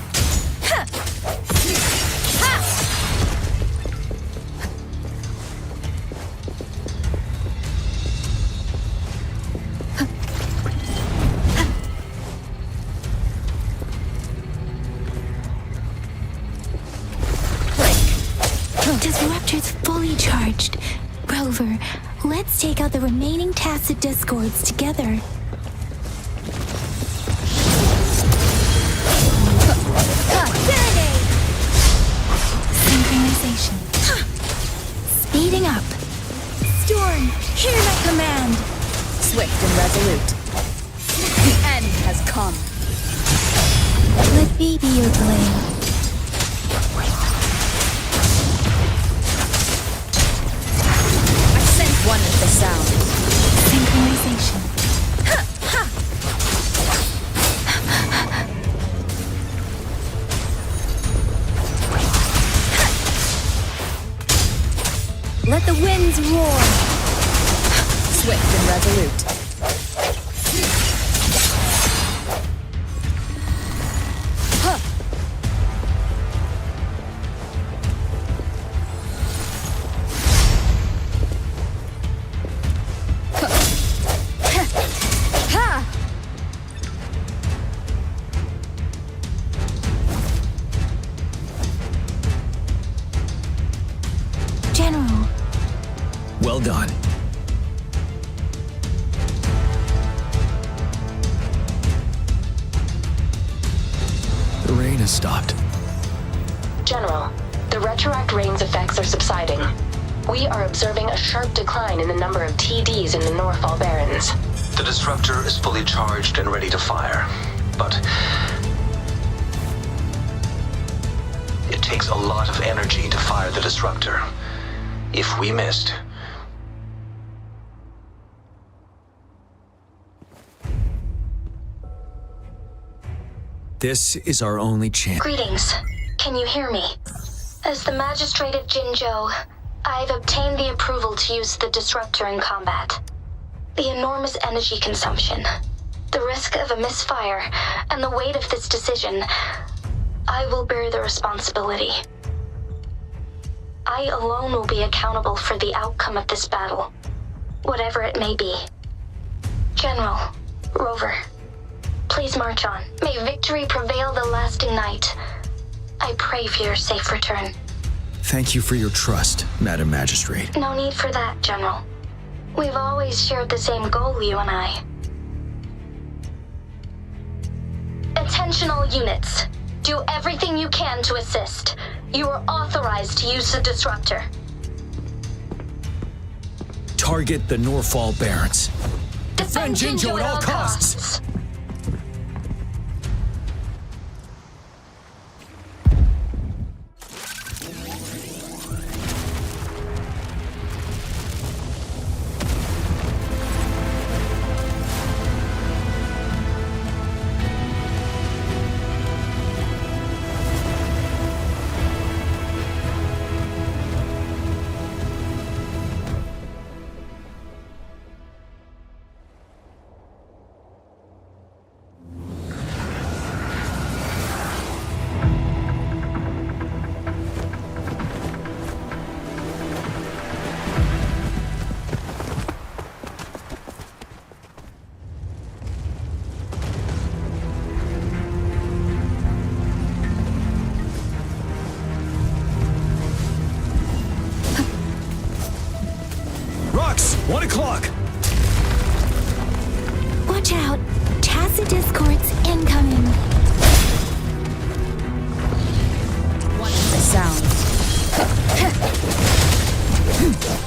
Disruptor's fully charged. Rover, let's take out the remaining tacit discords together. Synchronization. Speeding up. Storm, hear my command. Swift and resolute. The end has come. Let me be your blade. One with the sound. Synchronization. Let the winds roar. Swift and resolute. General. Well done. The rain has stopped. General, the retroact rain's effects are subsiding. We are observing a sharp decline in the number of TDs in the Norfall Barrens. The disruptor is fully charged and ready to fire, but it takes a lot of energy to fire the disruptor. If we missed, this is our only chance. Greetings. Can you hear me? As the Magistrate of Jinzhou, I've obtained the approval to use the disruptor in combat. The enormous energy consumption, the risk of a misfire, and the weight of this decision, I will bear the responsibility. I alone will be accountable for the outcome of this battle, whatever it may be. General, Rover, please march on. May victory prevail the lasting night. I pray for your safe return. Thank you for your trust, Madam Magistrate. No need for that, General. We've always shared the same goal, you and I. Attention all units. Do everything you can to assist. You are authorized to use the disruptor. Target the Norfall Barrens. Defend Jinjo at all costs. Rux, 1 o'clock. Watch out. Tacit discords incoming. One is the sound.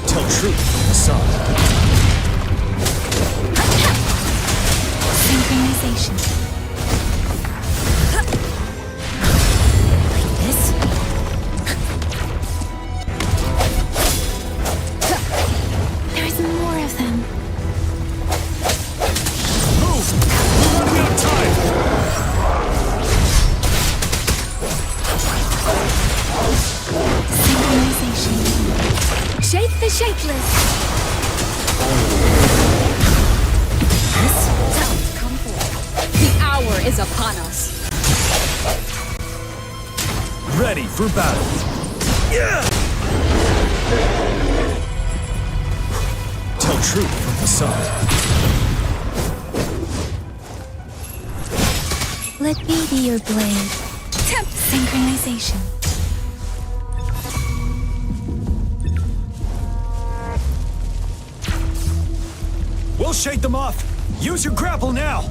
Tell truth from the sun. Synchronization. Like this? There's more of them. Move! We're running out of time! Synchronization. Shape the shapeless. Sounds come forth. The hour is upon us. Ready for battle. Yeah! Tell truth from the sun. Let me be your blade. Synchronization. We'll shake them off. Use your grapple now.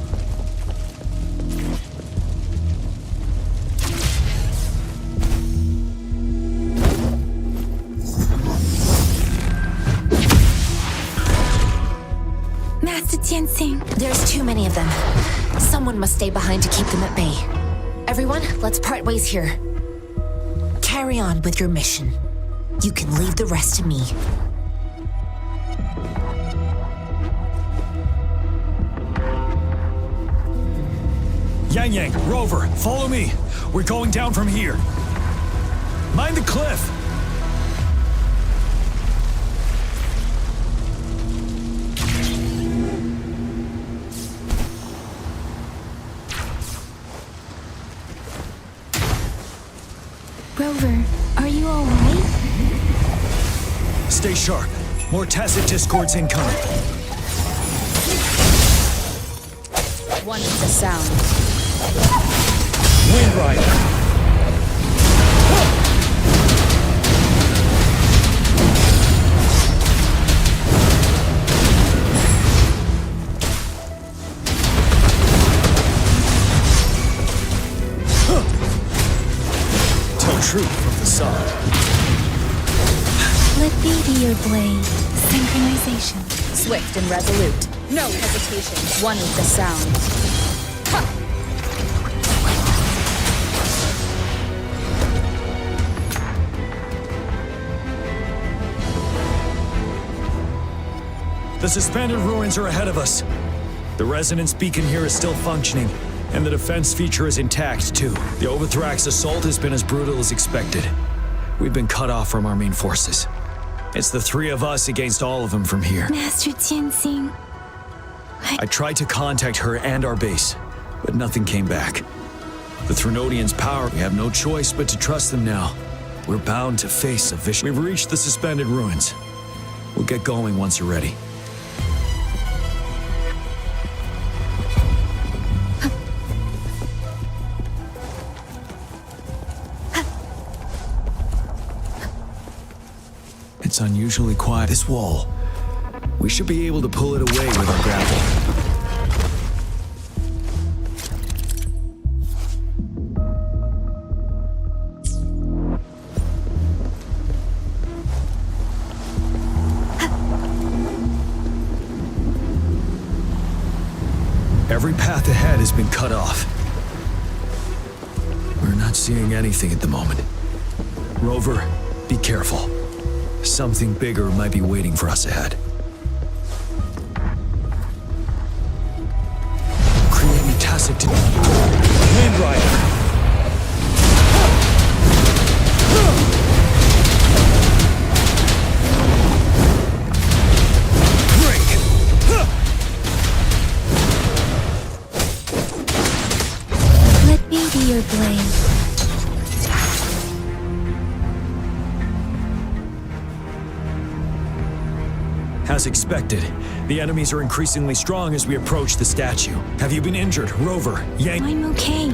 Master Tianxing. There's too many of them. Someone must stay behind to keep them at bay. Everyone, let's part ways here. Carry on with your mission. You can leave the rest to me. Yang, Rover, follow me. We're going down from here. Mind the cliff. Rover, are you alright? Stay sharp. More tacit discords incoming. One is the sound. Wind Rider. Tell truth from the sun. Let me be your blade. Synchronization. Swift and resolute. No hesitation. One is the sound. Ha! The suspended ruins are ahead of us. The resonance beacon here is still functioning, and the defense feature is intact, too. The Overthrax assault has been as brutal as expected. We've been cut off from our main forces. It's the three of us against all of them from here. Master Tianxing. I tried to contact her and our base, but nothing came back. The Threnodians' power, we have no choice but to trust them now. We're bound to face a vicious... We've reached the suspended ruins. We'll get going once you're ready. It's unusually quiet. This wall. We should be able to pull it away with our grapple. Every path ahead has been cut off. We're not seeing anything at the moment. Rover, be careful. Something bigger might be waiting for us ahead. Creating tacit Wind Rider! Let me be your blade. As expected, the enemies are increasingly strong as we approach the statue. Have you been injured, Rover? Yank. I'm okay,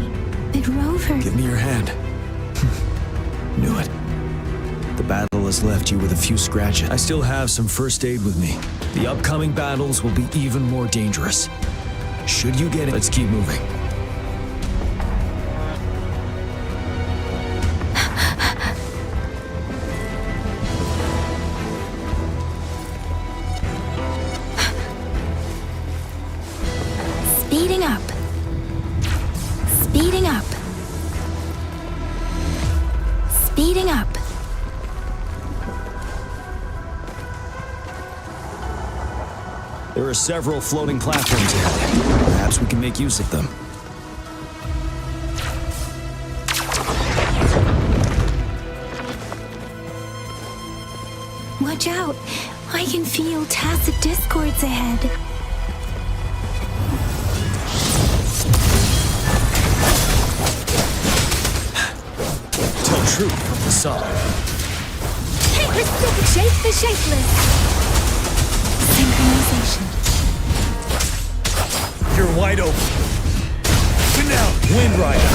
but Rover... Give me your hand. Knew it. The battle has left you with a few scratches. I still have some first aid with me. The upcoming battles will be even more dangerous. Should you get it, let's keep moving. Speeding up. Speeding up. Speeding up. There are several floating platforms ahead. Perhaps we can make use of them. Watch out. I can feel tacit discords ahead. Tell truth from the sun. Shape the shapeless. Synchronization. You're wide open. Good now, Wind Rider.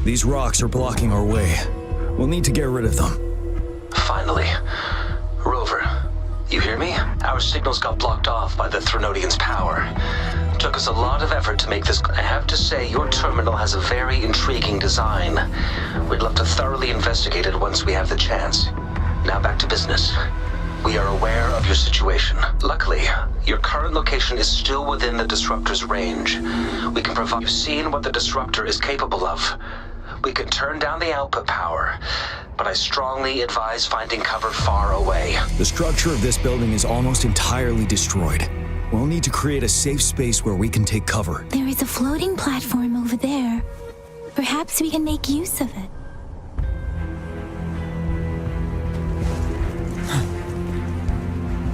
These rocks are blocking our way. We'll need to get rid of them. Finally. Rover, you hear me? Our signals got blocked off by the Threnodian's power. Took us a lot of effort to make this. I have to say, your terminal has a very intriguing design. We'd love to thoroughly investigate it once we have the chance. Now back to business. We are aware of your situation. Luckily, your current location is still within the Disruptor's range. We can provide. You've seen what the Disruptor is capable of. We can turn down the output power, but I strongly advise finding cover far away. The structure of this building is almost entirely destroyed. We'll need to create a safe space where we can take cover. There is a floating platform over there. Perhaps we can make use of it.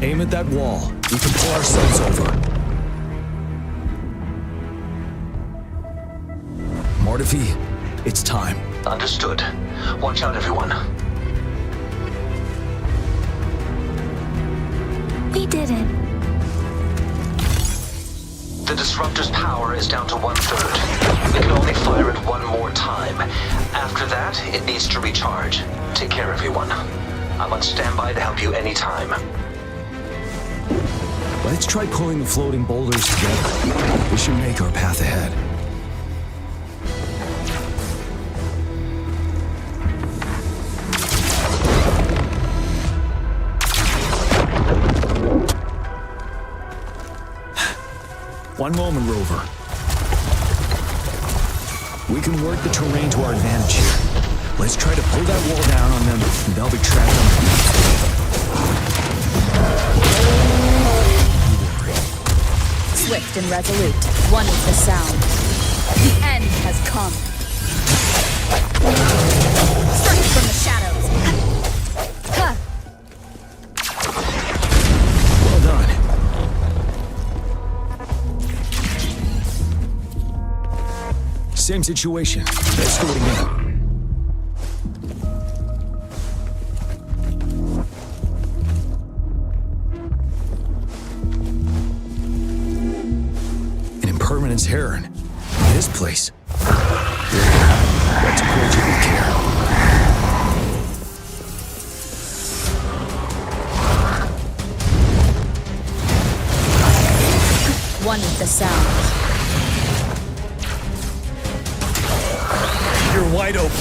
Aim at that wall. We can pull ourselves over. Mortefi, it's time. Understood. Watch out, everyone. We did it. The Disruptor's power is down to 1/3. We can only fire it one more time. After that, it needs to recharge. Take care, everyone. I'm on standby to help you anytime. Let's try pulling the floating boulders together. This should make our path ahead. One moment, Rover. We can work the terrain to our advantage here. Let's try to pull that wall down on them, and they'll be trapped underneath. Swift and resolute, one is the sound. The end has come. Strike from the shadows. Huh. Well done. Same situation. Let's do it again. An impermanence heron. This place. Let's approach it with care. One with the sound. You're wide open.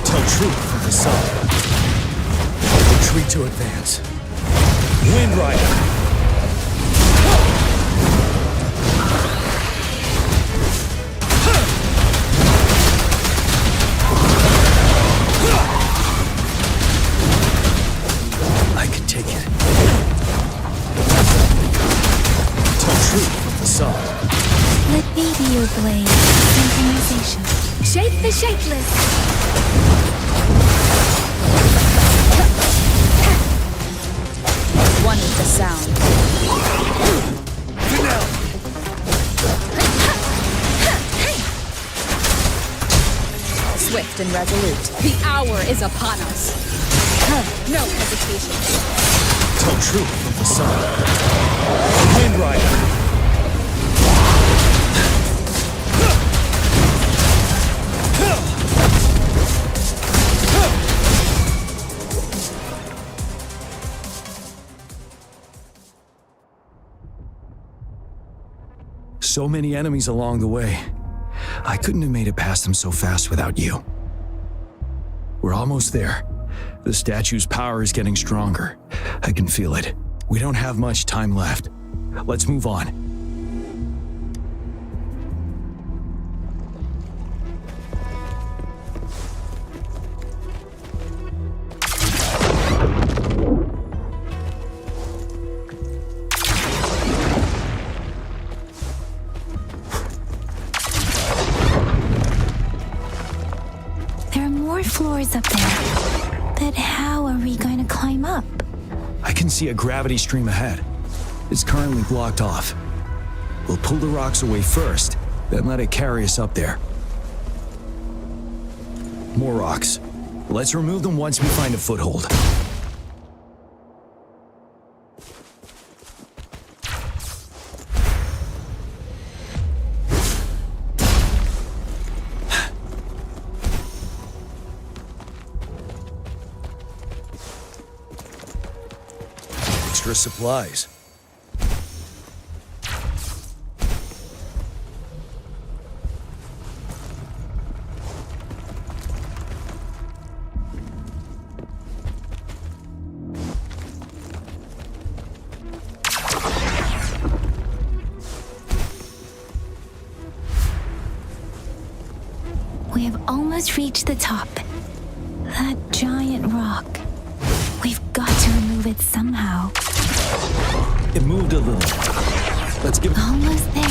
Tell truth from the sun. Retreat to advance. Wind Rider. I can take it. Tell truth from the sun. Let me be your blade. Synchronization. Shape the shapeless. One with the sound. Swift and resolute. The hour is upon us. No hesitation. Tell truth from the sun. Wind Rider. So many enemies along the way. I couldn't have made it past them so fast without you. We're almost there. The statue's power is getting stronger. I can feel it. We don't have much time left. Let's move on. Floors up there. But how are we going to climb up? I can see a gravity stream ahead. It's currently blocked off. We'll pull the rocks away first, then let it carry us up there. More rocks. Let's remove them once we find a foothold. Extra supplies. We have almost reached the top. That giant rock. We've got to remove it somehow. It moved a little. Let's give it... Almost there.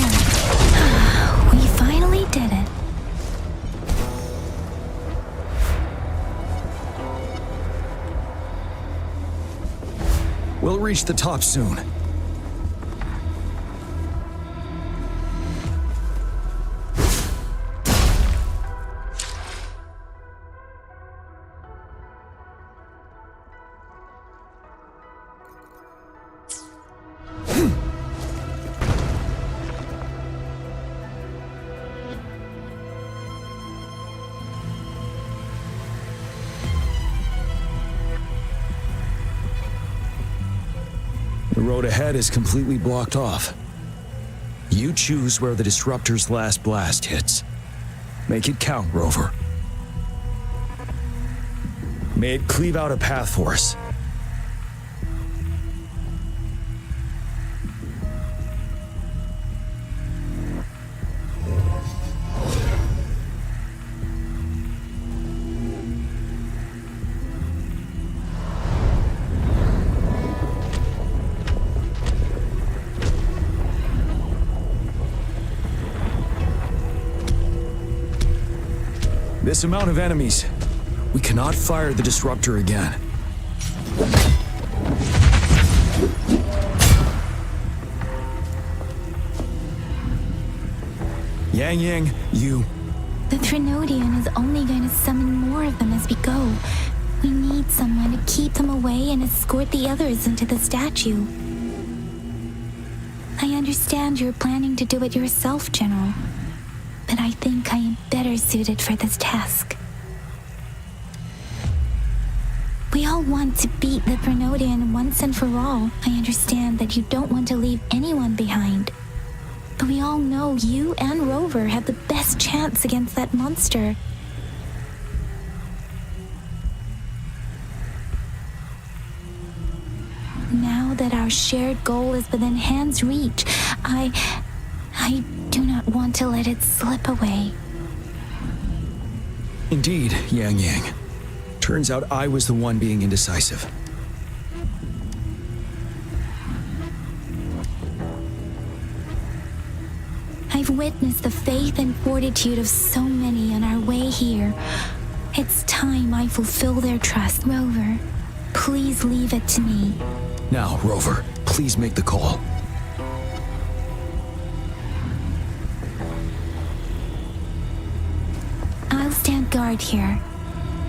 We finally did it. We'll reach the top soon. The road ahead is completely blocked off. You choose where the disruptor's last blast hits. Make it count, Rover. May it cleave out a path for us. This amount of enemies, we cannot fire the disruptor again. Yang, you... The Trinodian is only going to summon more of them as we go. We need someone to keep them away and escort the others into the statue. I understand you're planning to do it yourself, General. But I think I am better suited for this task. We all all want to beat the Prenodian once and for all. I understand that you don't want to leave anyone behind. But we all know you and Rover have the best chance against that monster. Now that our shared goal is within hand's reach, I do not want to let it slip away. Indeed, Yang Yang. Turns out I was the one being indecisive. I've witnessed the faith and fortitude of so many on our way here. It's time I fulfill their trust. Rover, please leave it to me. Now, Rover, please make the call. I'll stand guard here.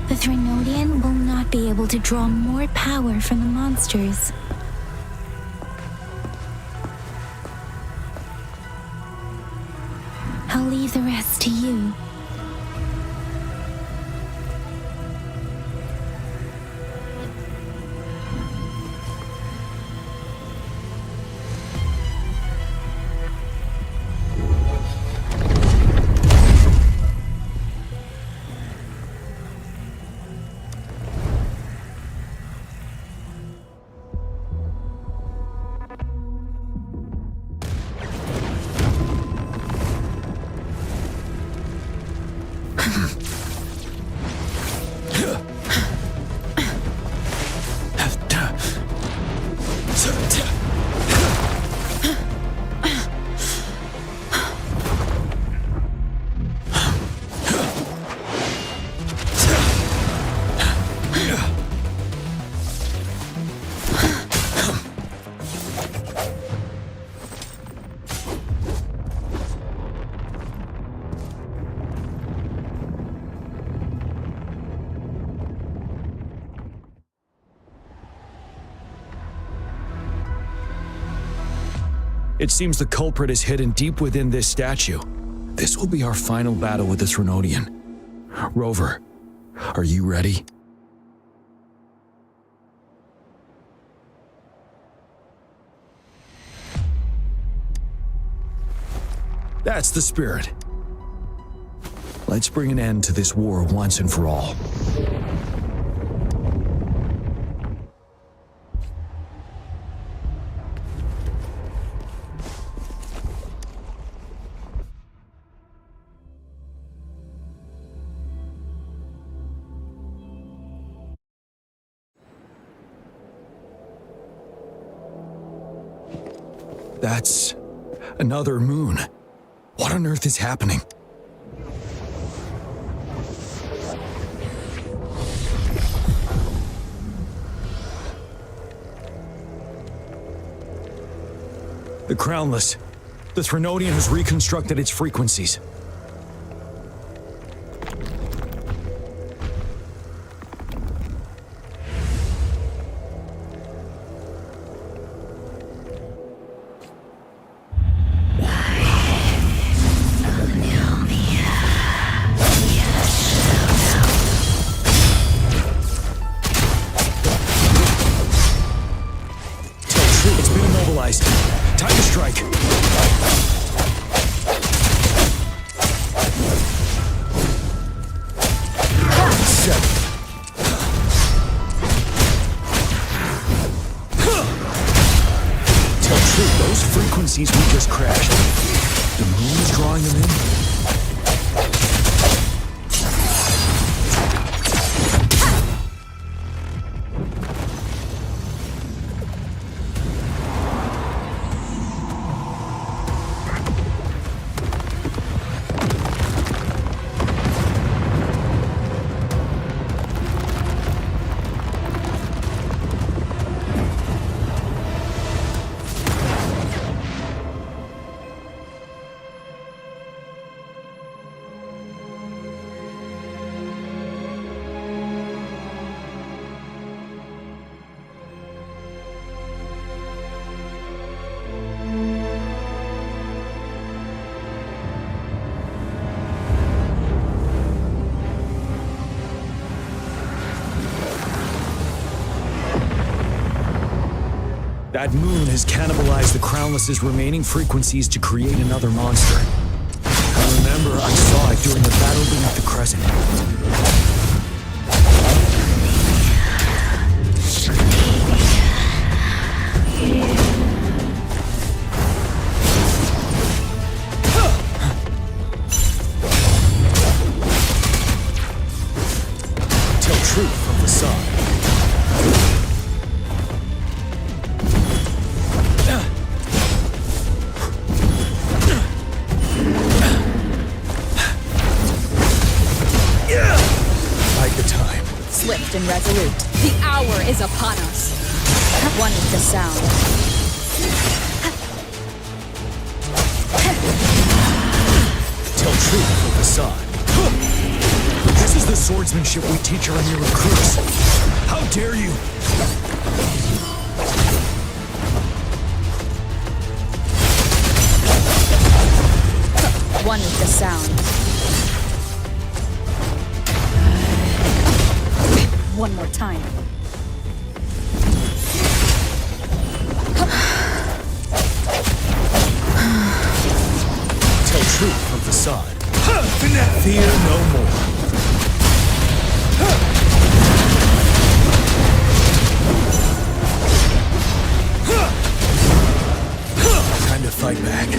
The Threnodian will not be able to draw more power from the monsters. I'll leave the rest to you. It seems the culprit is hidden deep within this statue. This will be our final battle with the Threnodian. Rover, are you ready? That's the spirit. Let's bring an end to this war once and for all. That's another moon. What on earth is happening? The Crownless. The Threnodian has reconstructed its frequencies. Time to strike. Tell truth, those frequencies we just crashed. The moon is drawing them in. That moon has cannibalized the Crownless's remaining frequencies to create another monster. I remember I saw it during the battle beneath the crescent. Tell truth from the sun. Swift and resolute. The hour is upon us. One is the sound. Tell truth with the sun. This is the swordsmanship we teach our new recruits. How dare you! One is the sound. One more time. Tell truth of the sun. Fear no more. Time to fight back.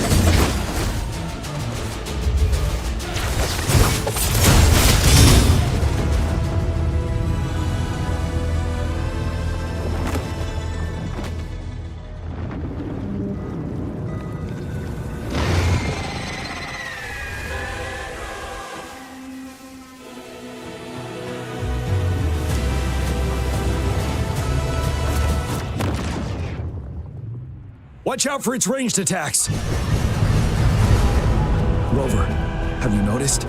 Watch out for its ranged attacks! Rover, have you noticed?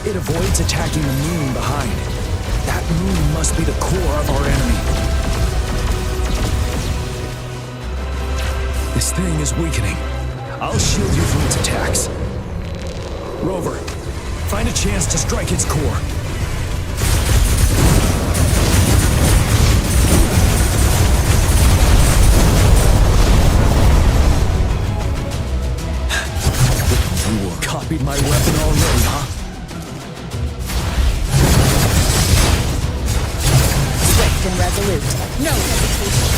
It avoids attacking the moon behind. That moon must be the core of our enemy. This thing is weakening. I'll shield you from its attacks. Rover, find a chance to strike its core. Copied my weapon already, huh? Swift and resolute. No hesitation.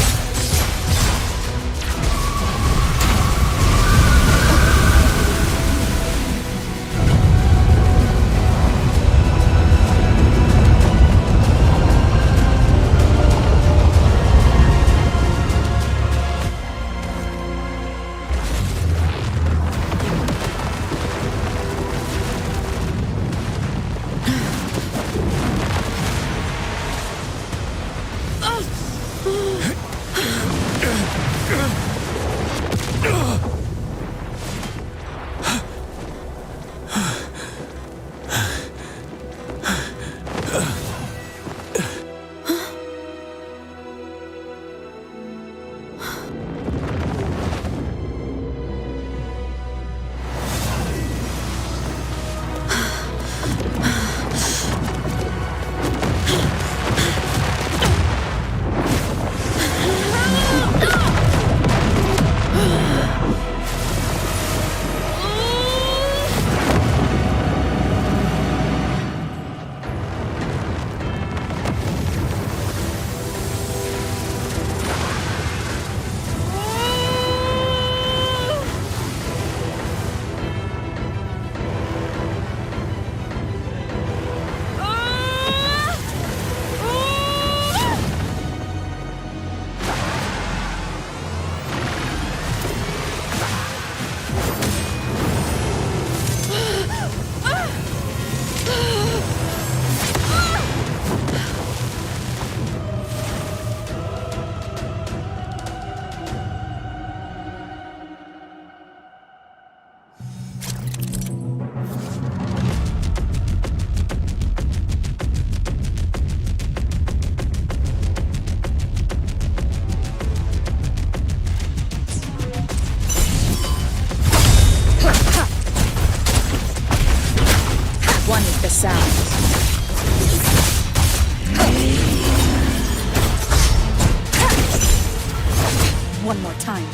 more time.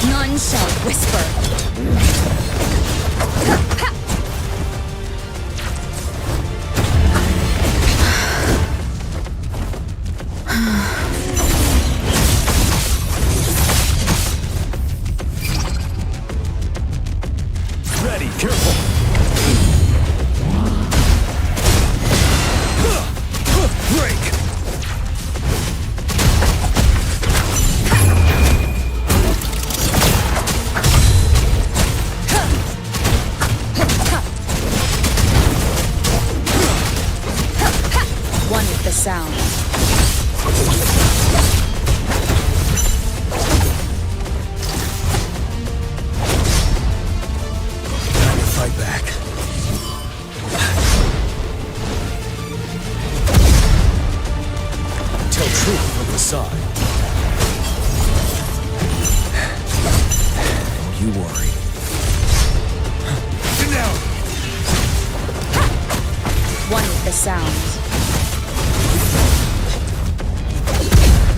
None shall whisper. Ready, careful. Break. One with the sound. Time to fight back. Tell truth from the side. Don't you worry. Get down. One with the sound.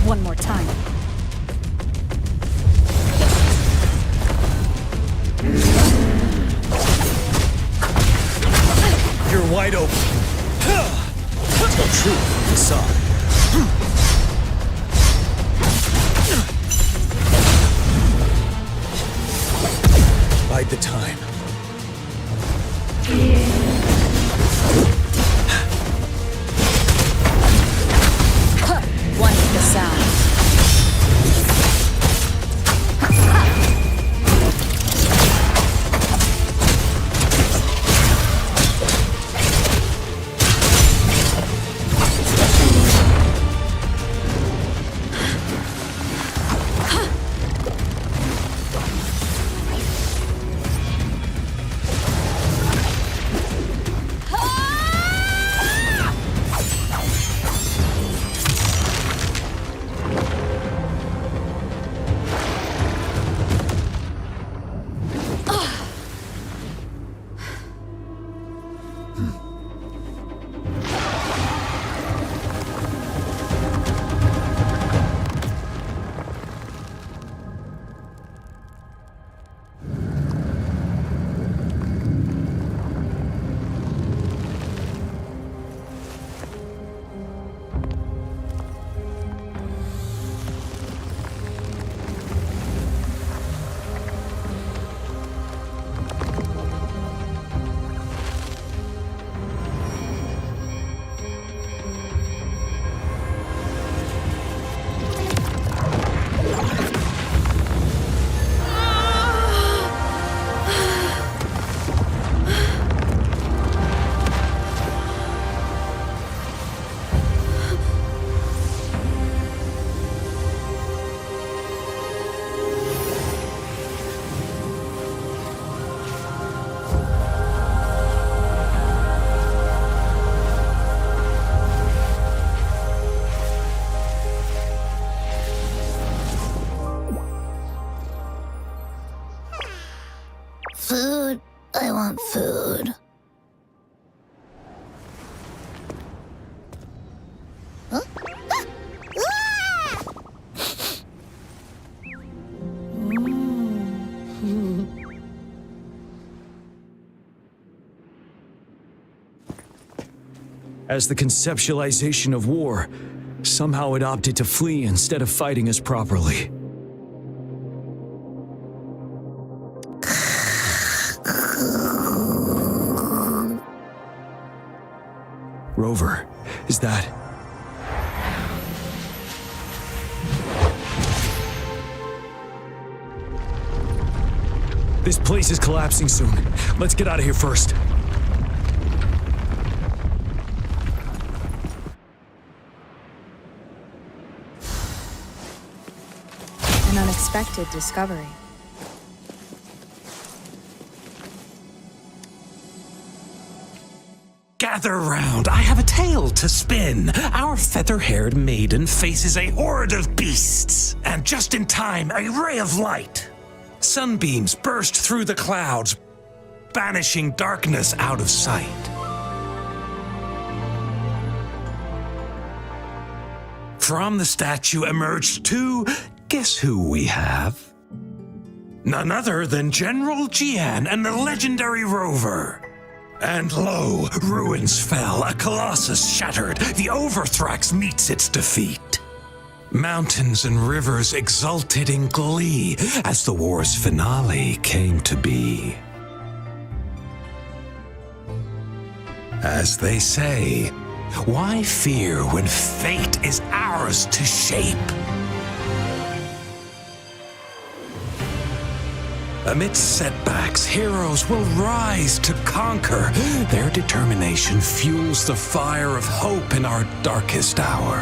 One more time. You're wide open. Tell truth from the side. Bide the time. One with the sound. Food. I want food. Huh? As the conceptualization of war, somehow it opted to flee instead of fighting us properly. Rover, is that... This place is collapsing soon. Let's get out of here first. An unexpected discovery. Gather round, I have a tale to spin. Our feather-haired maiden faces a horde of beasts. And just in time, a ray of light. Sunbeams burst through the clouds, banishing darkness out of sight. From the statue emerged two, guess who we have? None other than General Jian and the legendary Rover. And lo, ruins fell, a colossus shattered, the Overthrax meets its defeat. Mountains and rivers exulted in glee as the war's finale came to be. As they say, why fear when fate is ours to shape? Amidst setbacks, heroes will rise to conquer. Their determination fuels the fire of hope in our darkest hour.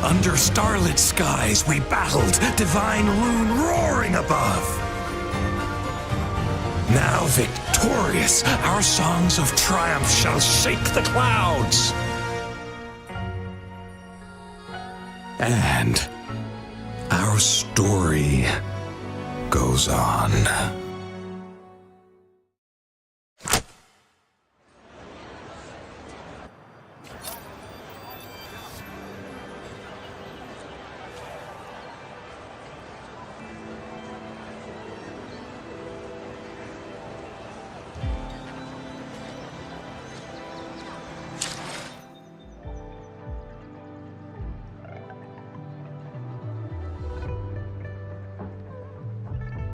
Under starlit skies we battled, divine rune roaring above. Now victorious, our songs of triumph shall shake the clouds. And our story goes on.